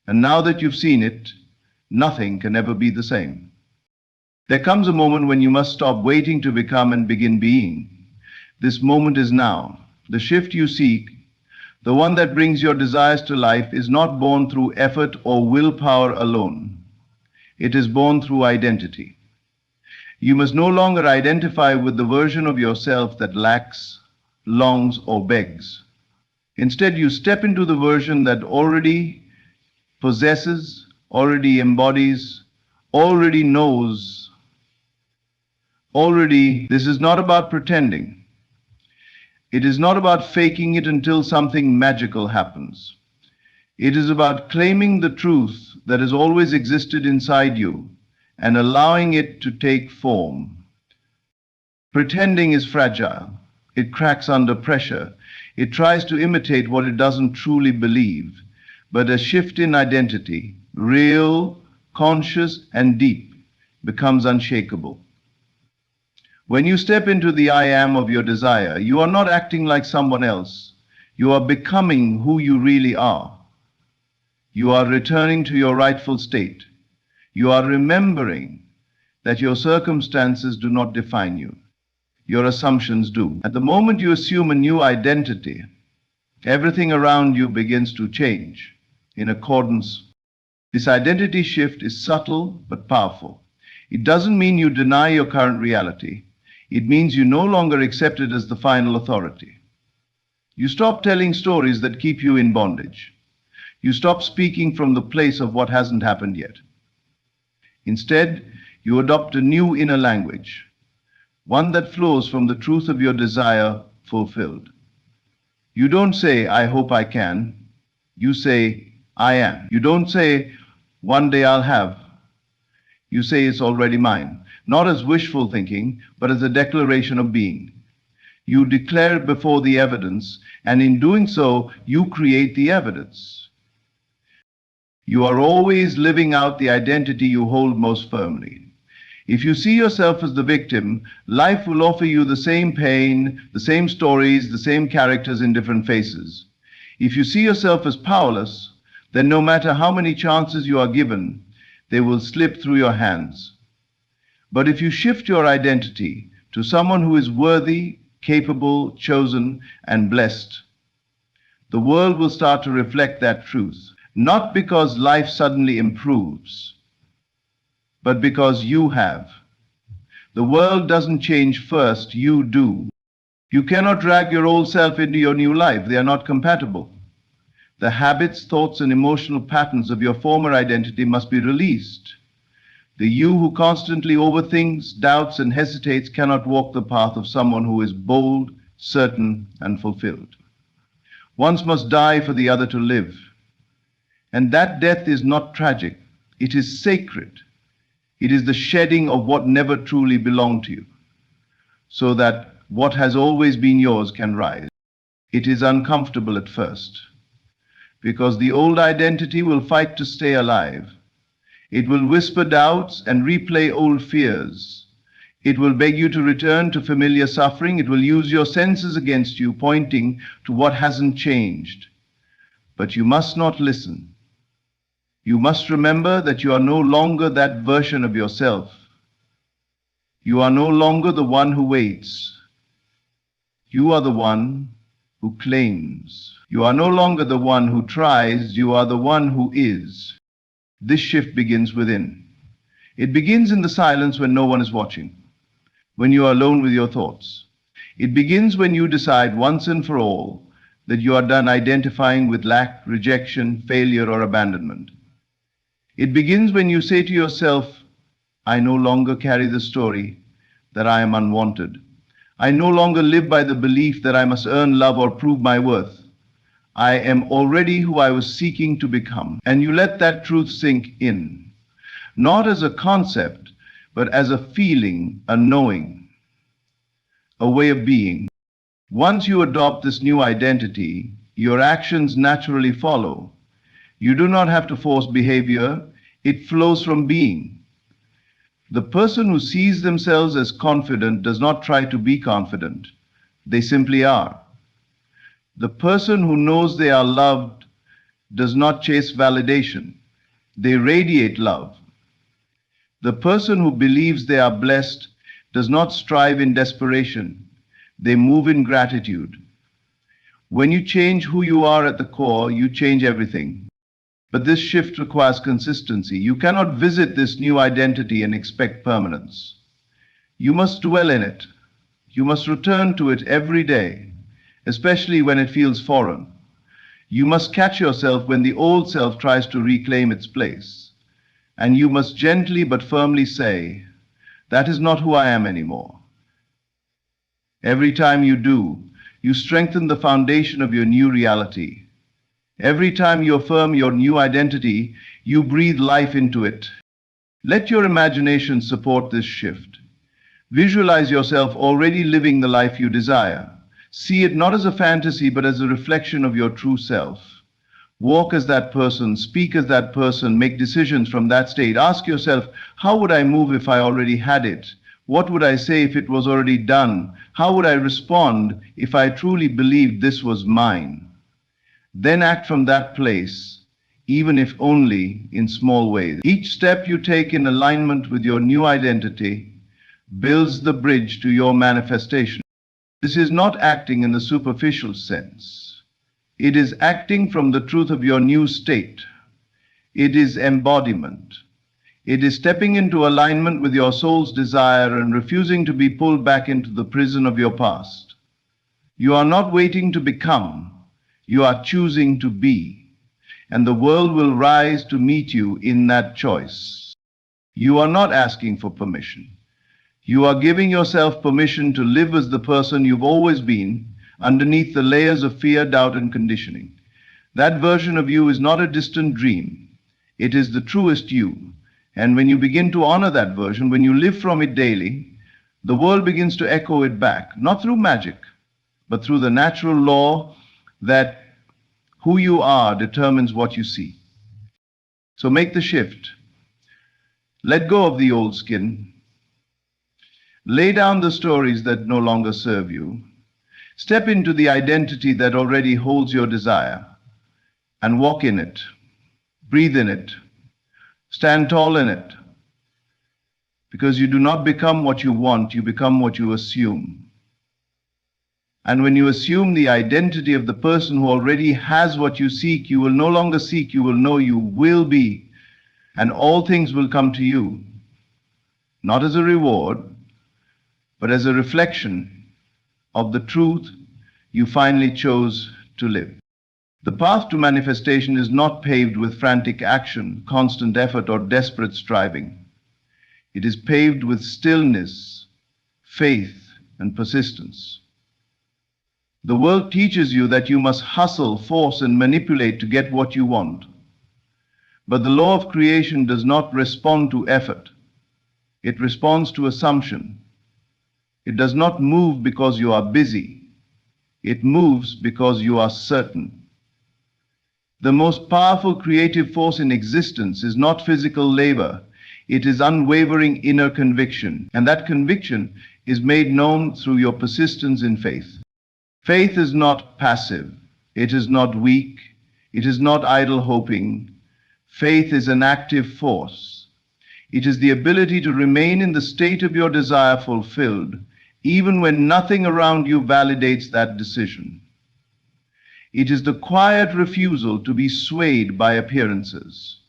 And now that you've seen it, nothing can ever be the same. There comes a moment when you must stop waiting to become and begin being. This moment is now. The shift you seek, the one that brings your desires to life, is not born through effort or willpower alone. It is born through identity. You must no longer identify with the version of yourself that lacks, longs, or begs. Instead, you step into the version that already possesses, already embodies, already knows, already. This is not about pretending. It is not about faking it until something magical happens. It is about claiming the truth that has always existed inside you and allowing it to take form. Pretending is fragile. It cracks under pressure. It tries to imitate what it doesn't truly believe. But a shift in identity, real, conscious, and deep, becomes unshakable. When you step into the I am of your desire, you are not acting like someone else. You are becoming who you really are. You are returning to your rightful state. You are remembering that your circumstances do not define you. Your assumptions do. At the moment you assume a new identity, everything around you begins to change in accordance. This identity shift is subtle but powerful. It doesn't mean you deny your current reality. It means you no longer accept it as the final authority. You stop telling stories that keep you in bondage. You stop speaking from the place of what hasn't happened yet. Instead, you adopt a new inner language, one that flows from the truth of your desire fulfilled. You don't say, I hope I can. You say, I am. You don't say, one day I'll have. You say, it's already mine. Not as wishful thinking, but as a declaration of being. You declare it before the evidence, and in doing so, you create the evidence. You are always living out the identity you hold most firmly. If you see yourself as the victim, life will offer you the same pain, the same stories, the same characters in different faces. If you see yourself as powerless, then no matter how many chances you are given, they will slip through your hands. But if you shift your identity to someone who is worthy, capable, chosen, and blessed, the world will start to reflect that truth. Not because life suddenly improves, but because you have. The world doesn't change first, you do. You cannot drag your old self into your new life. They are not compatible. The habits, thoughts, and emotional patterns of your former identity must be released. The you who constantly overthinks, doubts, and hesitates cannot walk the path of someone who is bold, certain, and fulfilled. One must die for the other to live. And that death is not tragic. It is sacred. It is the shedding of what never truly belonged to you, so that what has always been yours can rise. It is uncomfortable at first, because the old identity will fight to stay alive. It will whisper doubts and replay old fears. It will beg you to return to familiar suffering. It will use your senses against you, pointing to what hasn't changed. But you must not listen. You must remember that you are no longer that version of yourself. You are no longer the one who waits. You are the one who claims. You are no longer the one who tries. You are the one who is. This shift begins within. It begins in the silence when no one is watching, when you are alone with your thoughts. It begins when you decide once and for all that you are done identifying with lack, rejection, failure, or abandonment. It begins when you say to yourself, I no longer carry the story that I am unwanted. I no longer live by the belief that I must earn love or prove my worth. I am already who I was seeking to become. And you let that truth sink in, not as a concept, but as a feeling, a knowing, a way of being. Once you adopt this new identity, your actions naturally follow. You do not have to force behavior, it flows from being. The person who sees themselves as confident does not try to be confident. They simply are. The person who knows they are loved does not chase validation. They radiate love. The person who believes they are blessed does not strive in desperation. They move in gratitude. When you change who you are at the core, you change everything. But this shift requires consistency. You cannot visit this new identity and expect permanence. You must dwell in it. You must return to it every day, especially when it feels foreign. You must catch yourself when the old self tries to reclaim its place. And you must gently but firmly say, that is not who I am anymore. Every time you do, you strengthen the foundation of your new reality. Every time you affirm your new identity, you breathe life into it. Let your imagination support this shift. Visualize yourself already living the life you desire. See it not as a fantasy, but as a reflection of your true self. Walk as that person, speak as that person, make decisions from that state. Ask yourself, how would I move if I already had it? What would I say if it was already done? How would I respond if I truly believed this was mine? Then act from that place, even if only in small ways. Each step you take in alignment with your new identity builds the bridge to your manifestation. This is not acting in the superficial sense. It is acting from the truth of your new state. It is embodiment. It is stepping into alignment with your soul's desire and refusing to be pulled back into the prison of your past. You are not waiting to become. You are choosing to be, and the world will rise to meet you in that choice. You are not asking for permission. You are giving yourself permission to live as the person you've always been, underneath the layers of fear, doubt, and conditioning. That version of you is not a distant dream. It is the truest you. And when you begin to honor that version, when you live from it daily, the world begins to echo it back, not through magic, but through the natural law that who you are determines what you see. So make the shift. Let go of the old skin. Lay down the stories that no longer serve you. Step into the identity that already holds your desire and walk in it. Breathe in it. Stand tall in it. Because you do not become what you want, you become what you assume. And when you assume the identity of the person who already has what you seek, you will no longer seek, you will know you will be, and all things will come to you, not as a reward, but as a reflection of the truth you finally chose to live. The path to manifestation is not paved with frantic action, constant effort, or desperate striving. It is paved with stillness, faith, and persistence. The world teaches you that you must hustle, force, and manipulate to get what you want. But the law of creation does not respond to effort. It responds to assumption. It does not move because you are busy. It moves because you are certain. The most powerful creative force in existence is not physical labor. It is unwavering inner conviction. And that conviction is made known through your persistence in faith. Faith is not passive. It is not weak. It is not idle hoping. Faith is an active force. It is the ability to remain in the state of your desire fulfilled, even when nothing around you validates that decision. It is the quiet refusal to be swayed by appearances.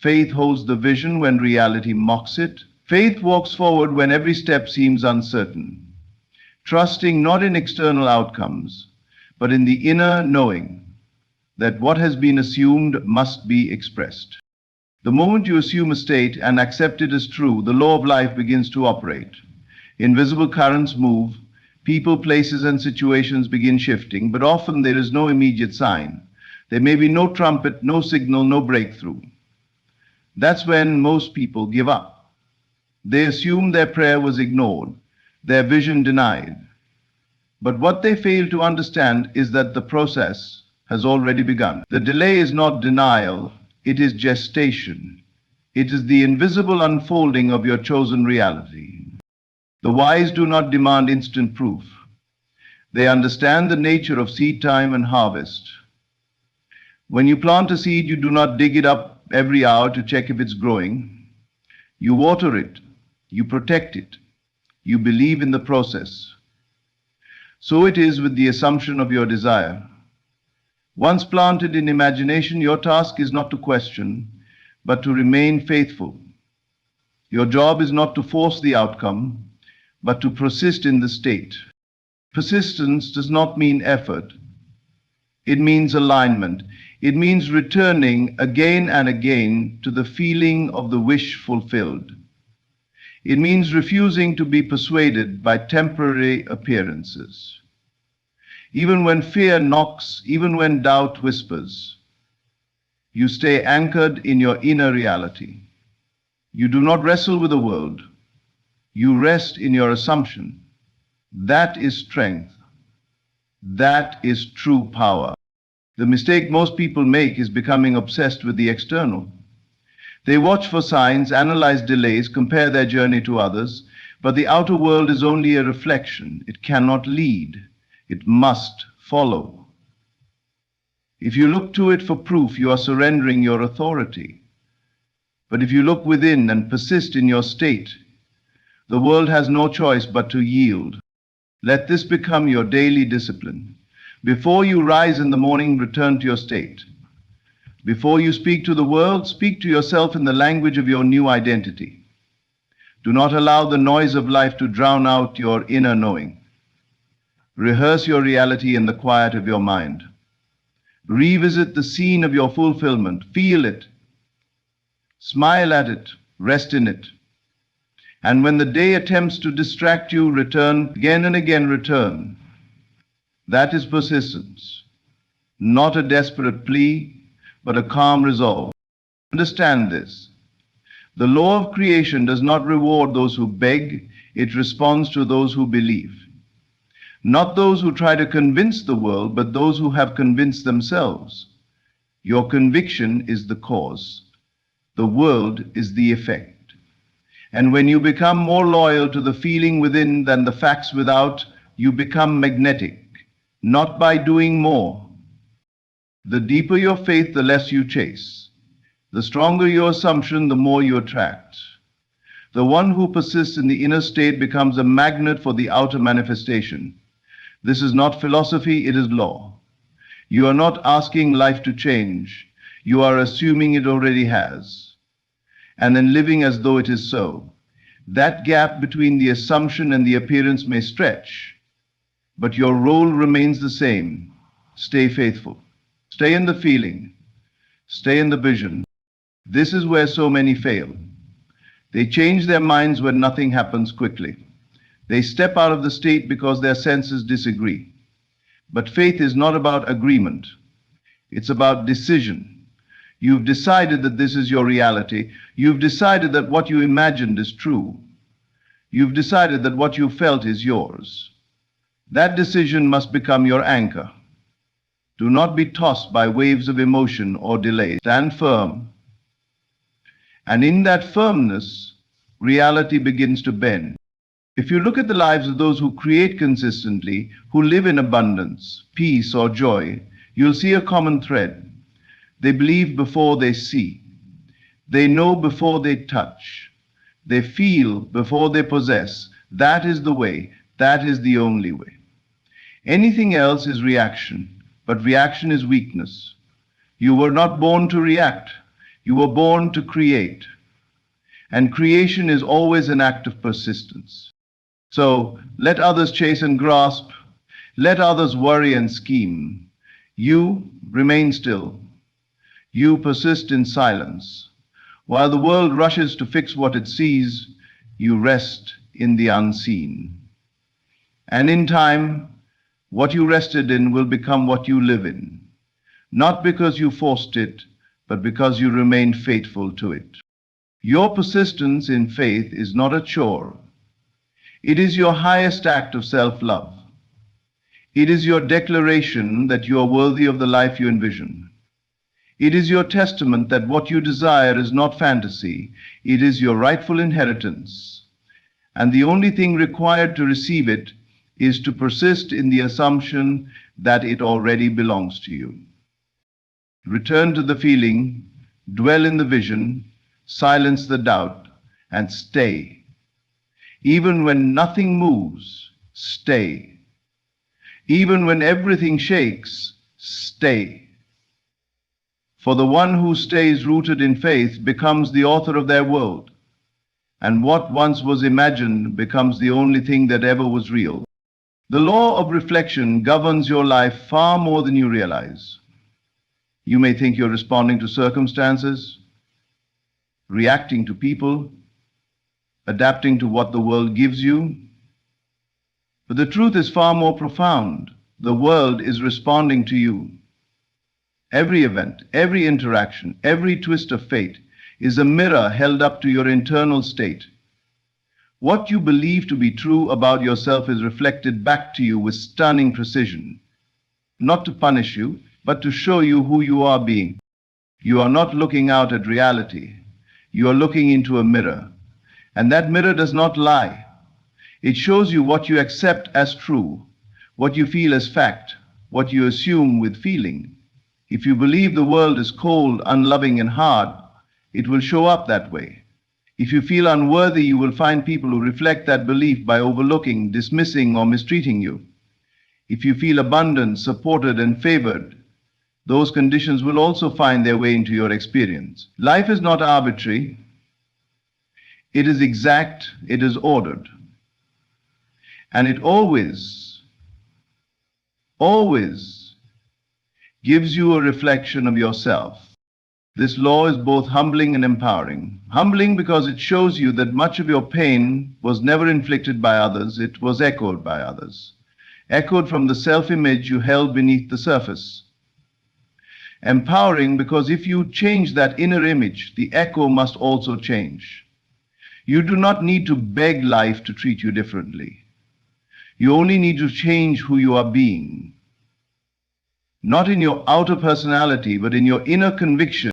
Faith holds the vision when reality mocks it. Faith walks forward when every step seems uncertain, trusting not in external outcomes, but in the inner knowing that what has been assumed must be expressed. The moment you assume a state and accept it as true, the law of life begins to operate. Invisible currents move, people, places, and situations begin shifting, but often there is no immediate sign. There may be no trumpet, no signal, no breakthrough. That's when most people give up. They assume their prayer was ignored, their vision denied. But what they fail to understand is that the process has already begun. The delay is not denial, it is gestation. It is the invisible unfolding of your chosen reality. The wise do not demand instant proof. They understand the nature of seed time and harvest. When you plant a seed, you do not dig it up every hour to check if it's growing. You water it, you protect it, you believe in the process. So it is with the assumption of your desire. Once planted in imagination, your task is not to question, but to remain faithful. Your job is not to force the outcome, but to persist in the state. Persistence does not mean effort. It means alignment. It means returning again and again to the feeling of the wish fulfilled. It means refusing to be persuaded by temporary appearances. Even when fear knocks, even when doubt whispers, you stay anchored in your inner reality. You do not wrestle with the world. You rest in your assumption. That is strength. That is true power. The mistake most people make is becoming obsessed with the external. They watch for signs, analyze delays, compare their journey to others, but the outer world is only a reflection. It cannot lead. It must follow. If you look to it for proof, you are surrendering your authority. But if you look within and persist in your state, the world has no choice but to yield. Let this become your daily discipline. Before you rise in the morning, return to your state. Before you speak to the world, speak to yourself in the language of your new identity. Do not allow the noise of life to drown out your inner knowing. Rehearse your reality in the quiet of your mind. Revisit the scene of your fulfillment. Feel it. Smile at it. Rest in it. And when the day attempts to distract you, return. Again and again, return. That is persistence. Not a desperate plea, but a calm resolve. Understand this. The law of creation does not reward those who beg. It responds to those who believe. Not those who try to convince the world, but those who have convinced themselves. Your conviction is the cause. The world is the effect. And when you become more loyal to the feeling within than the facts without, you become magnetic, not by doing more. The deeper your faith, the less you chase. The stronger your assumption, the more you attract. The one who persists in the inner state becomes a magnet for the outer manifestation. This is not philosophy, it is law. You are not asking life to change. You are assuming it already has, and then living as though it is so. That gap between the assumption and the appearance may stretch, but your role remains the same. Stay faithful. Stay in the feeling. Stay in the vision. This is where so many fail. They change their minds when nothing happens quickly. They step out of the state because their senses disagree. But faith is not about agreement. It's about decision. You've decided that this is your reality. You've decided that what you imagined is true. You've decided that what you felt is yours. That decision must become your anchor. Do not be tossed by waves of emotion or delay. Stand firm. And in that firmness, reality begins to bend. If you look at the lives of those who create consistently, who live in abundance, peace, or joy, you'll see a common thread. They believe before they see. They know before they touch. They feel before they possess. That is the way. That is the only way. Anything else is reaction, but reaction is weakness. You were not born to react. You were born to create, and creation is always an act of persistence. So let others chase and grasp, let others worry and scheme. You remain still. You persist in silence. While the world rushes to fix what it sees, you rest in the unseen. And in time, what you rested in will become what you live in, not because you forced it, but because you remained faithful to it. Your persistence in faith is not a chore. It is your highest act of self-love. It is your declaration that you are worthy of the life you envision. It is your testament that what you desire is not fantasy, it is your rightful inheritance. And the only thing required to receive it is to persist in the assumption that it already belongs to you. Return to the feeling, dwell in the vision, silence the doubt, and stay. Even when nothing moves, stay. Even when everything shakes, stay. For the one who stays rooted in faith becomes the author of their world, and what once was imagined becomes the only thing that ever was real. The law of reflection governs your life far more than you realize. You may think you're responding to circumstances, reacting to people, adapting to what the world gives you. But the truth is far more profound. The world is responding to you. Every event, every interaction, every twist of fate is a mirror held up to your internal state. What you believe to be true about yourself is reflected back to you with stunning precision, not to punish you, but to show you who you are being. You are not looking out at reality. You are looking into a mirror, and that mirror does not lie. It shows you what you accept as true, what you feel as fact, what you assume with feeling. If you believe the world is cold, unloving, and hard, it will show up that way. If you feel unworthy, you will find people who reflect that belief by overlooking, dismissing, or mistreating you. If you feel abundant, supported, and favored, those conditions will also find their way into your experience. Life is not arbitrary. It is exact, it is ordered. And it always gives you a reflection of yourself. This law is both humbling and empowering. Humbling because it shows you that much of your pain was never inflicted by others, it was echoed by others. Echoed from the self-image you held beneath the surface. Empowering because if you change that inner image, the echo must also change. You do not need to beg life to treat you differently. You only need to change who you are being. Not in your outer personality, but in your inner conviction.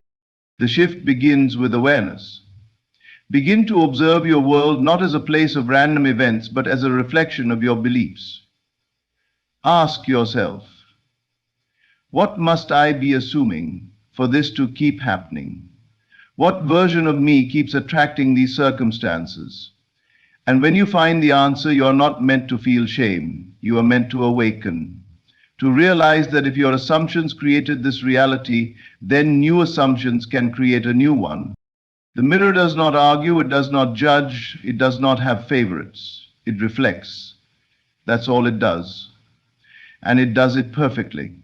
The shift begins with awareness. Begin to observe your world not as a place of random events, but as a reflection of your beliefs. Ask yourself, what must I be assuming for this to keep happening? What version of me keeps attracting these circumstances? And when you find the answer, you are not meant to feel shame. You are meant to awaken. To realize that if your assumptions created this reality, then new assumptions can create a new one. The mirror does not argue, it does not judge, it does not have favorites. It reflects. That's all it does. And it does it perfectly.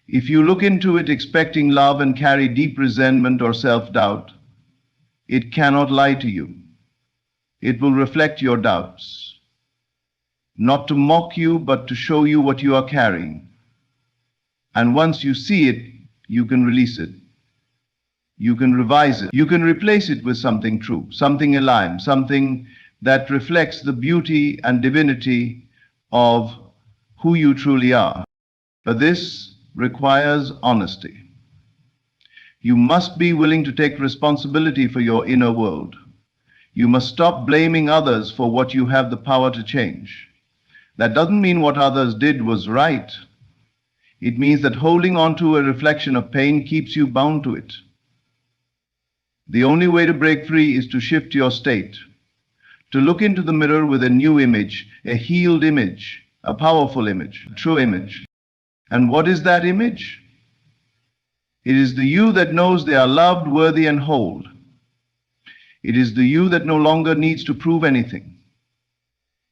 If you look into it expecting love and carry deep resentment or self-doubt, it cannot lie to you. It will reflect your doubts. Not to mock you, but to show you what you are carrying. And once you see it, you can release it. You can revise it. You can replace it with something true, something aligned, something that reflects the beauty and divinity of who you truly are. But this requires honesty. You must be willing to take responsibility for your inner world. You must stop blaming others for what you have the power to change. That doesn't mean what others did was right. It means that holding on to a reflection of pain keeps you bound to it. The only way to break free is to shift your state, to look into the mirror with a new image, a healed image, a powerful image, a true image. And what is that image? It is the you that knows they are loved, worthy, and whole. It is the you that no longer needs to prove anything.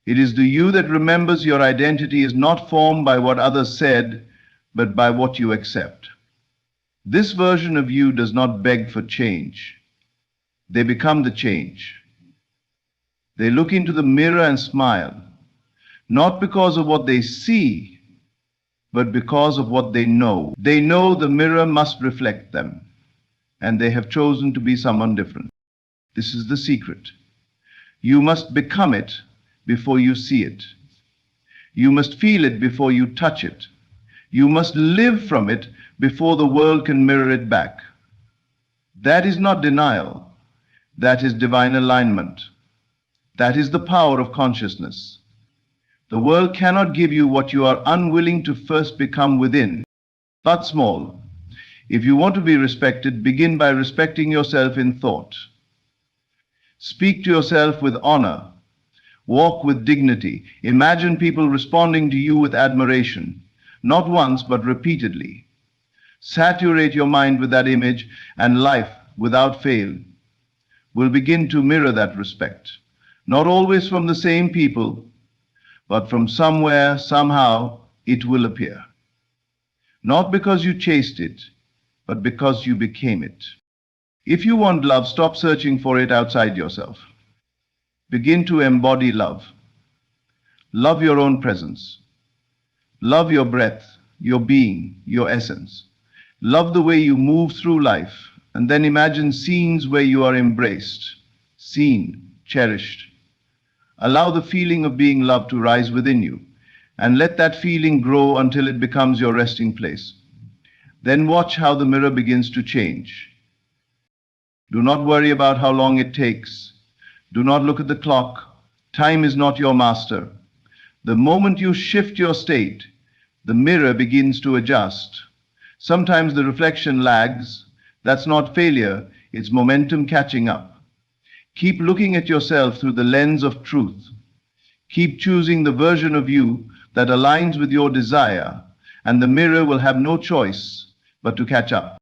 It is the you that remembers your identity is not formed by what others said, but by what you accept. This version of you does not beg for change. They become the change. They look into the mirror and smile, not because of what they see, but because of what they know. They know the mirror must reflect them, and they have chosen to be someone different. This is the secret. You must become it before you see it. You must feel it before you touch it. You must live from it before the world can mirror it back. That is not denial. That is divine alignment. That is the power of consciousness. The world cannot give you what you are unwilling to first become within. Start small. If you want to be respected, begin by respecting yourself in thought. Speak to yourself with honor. Walk with dignity. Imagine people responding to you with admiration, not once but repeatedly. Saturate your mind with that image, and life, without fail, will begin to mirror that respect. Not always from the same people, but from somewhere, somehow, it will appear. Not because you chased it, but because you became it. If you want love, stop searching for it outside yourself. Begin to embody love. Love your own presence. Love your breath, your being, your essence. Love the way you move through life, and then imagine scenes where you are embraced, seen, cherished. Allow the feeling of being loved to rise within you, and let that feeling grow until it becomes your resting place. Then watch how the mirror begins to change. Do not worry about how long it takes. Do not look at the clock. Time is not your master. The moment you shift your state, the mirror begins to adjust. Sometimes the reflection lags. That's not failure, it's momentum catching up. Keep looking at yourself through the lens of truth. Keep choosing the version of you that aligns with your desire, and the mirror will have no choice but to catch up.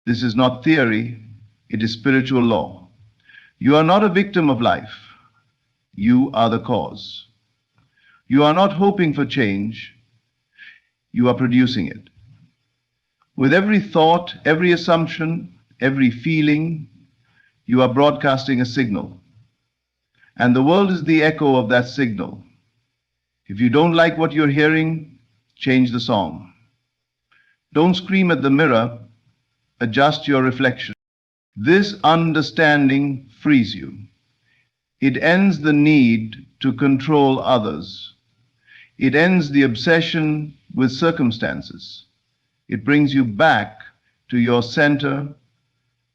This is not theory, it is spiritual law. You are not a victim of life. You are the cause. You are not hoping for change. You are producing it. With every thought, every assumption, every feeling, you are broadcasting a signal. And the world is the echo of that signal. If you don't like what you're hearing, change the song. Don't scream at the mirror, adjust your reflection. This understanding frees you. It ends the need to control others. It ends the obsession with circumstances. It brings you back to your center,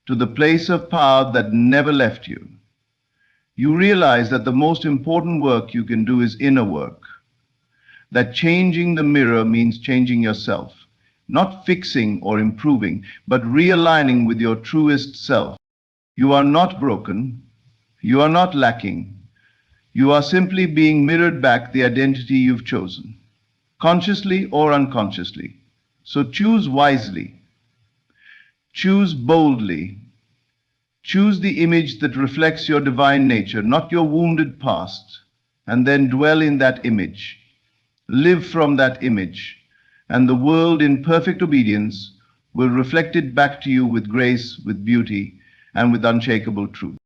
to the place of power that never left you. You realize that the most important work you can do is inner work. That changing the mirror means changing yourself. Not fixing or improving, but realigning with your truest self. You are not broken. You are not lacking. You are simply being mirrored back the identity you've chosen, consciously or unconsciously. So choose wisely. Choose boldly. Choose the image that reflects your divine nature, not your wounded past, and then dwell in that image. Live from that image, and the world in perfect obedience will reflect it back to you with grace, with beauty, and with unshakable truth.